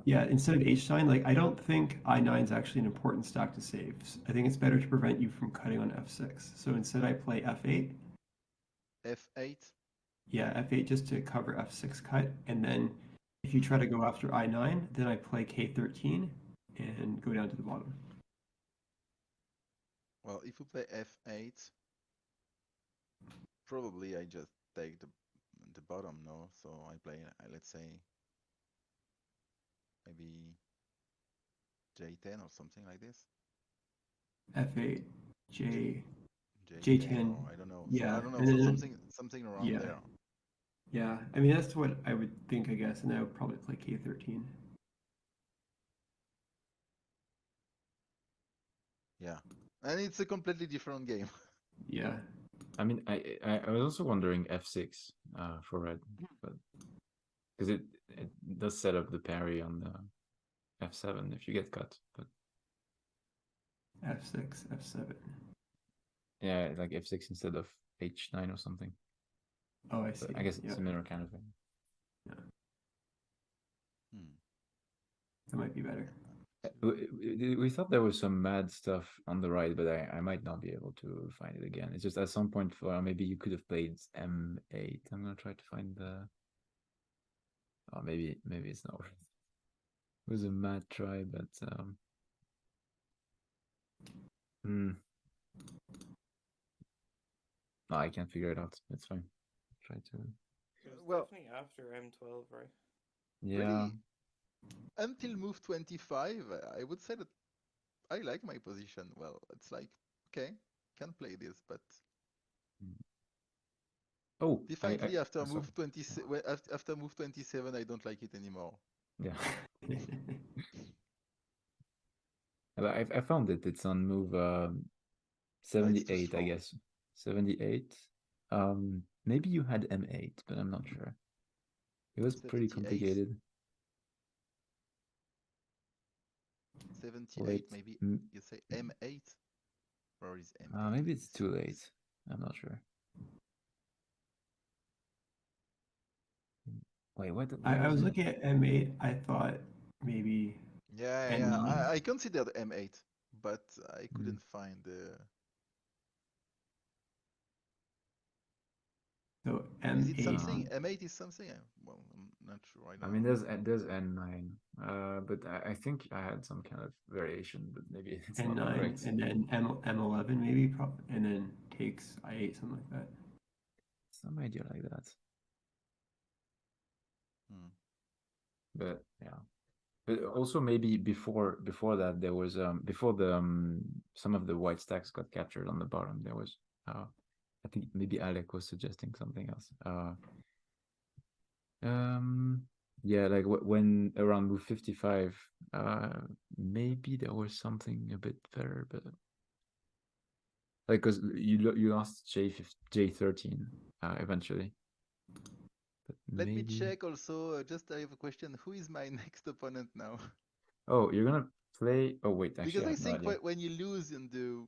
yeah, instead of H9, like I don't think I9 is actually an important stack to save. I think it's better to prevent you from cutting on F6. So instead, I play F8. F8? Yeah, F8 just to cover F6 cut, and then if you try to go after I9, then I play K13 and go down to the bottom. Well, if you play F8, probably I just take the bottom, no? So I play, let's say, maybe J10 or something like this. F8, J10, or I don't know. yeah, So I don't know. and So then something around there. Yeah. I mean that's what I would think, I guess, and I would probably play K13. Yeah, and it's a completely different game. Yeah. I mean, I was also wondering F6 for red, but because it does set up the parry on the F7 if you get cut. But F6, F7. yeah, like F6 instead of H9 or something. Oh, I see. But I guess it's Yeah. similar kind of thing. Yeah. That might be better. We thought there was some mad stuff on the right, but I might not be able to find it again. It's just at some point, for maybe you could have played M8. I'm gonna try to find the. Oh, maybe it's not worth it. It was a mad try, but no, I can't figure it out. It's fine. Try to. It was definitely after M12, right? Yeah. Really, until move 25, I would say that I like my position. Well, it's like, okay, can play this, but definitely after move 27, I don't like it anymore. Yeah. I found it. It's on move 78, I guess. 78. Maybe you had M8, but I'm not sure. It was pretty 78. complicated. 78, maybe you say M8? Or is M8? Maybe it's too late. I'm not sure. Wait, what? I was it? looking at M8. I thought maybe Yeah, yeah. N9. I considered M8, but I Hmm. couldn't find the. So Is it M8. something? M8 is something? Well, I'm not sure. I I don't mean, know. there's N9, but I think I had some kind of variation, but maybe it's not N9, correct. and then M11 maybe, and then takes I8, something like that. Some idea like that. Hmm. But yeah. But also maybe before that there was before the some of the white stacks got captured on the bottom, there was I think maybe Alec was suggesting something else. Yeah, like when around move 55, maybe there was something a bit better, but like because you lost J13 eventually. But Let me maybe. check also. Just I have a question. Who is my next opponent now? Oh, you're gonna play. Oh wait, actually, Because I I have no think idea. when you lose in the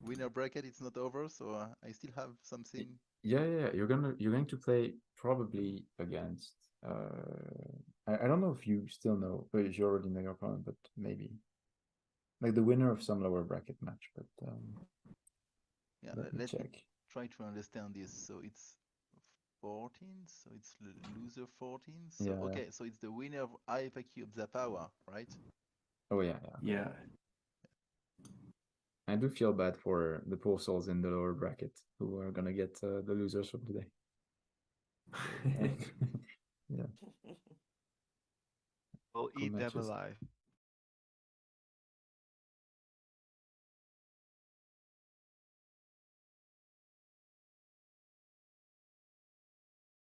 winner bracket, it's not over. So I still have something. Yeah. You're going to play probably against. I don't know if you still know, but if you already know your opponent, but maybe like the winner of some lower bracket match. But Yeah, let me let me check. try to understand this. So it's 14, so it's loser 14. So Yeah. okay, so it's the winner of IFAQ of the power, right? Oh yeah. Yeah. I do feel bad for the poor souls in the lower bracket who are gonna get the losers from today. Yeah. We'll Cool eat them matches. alive.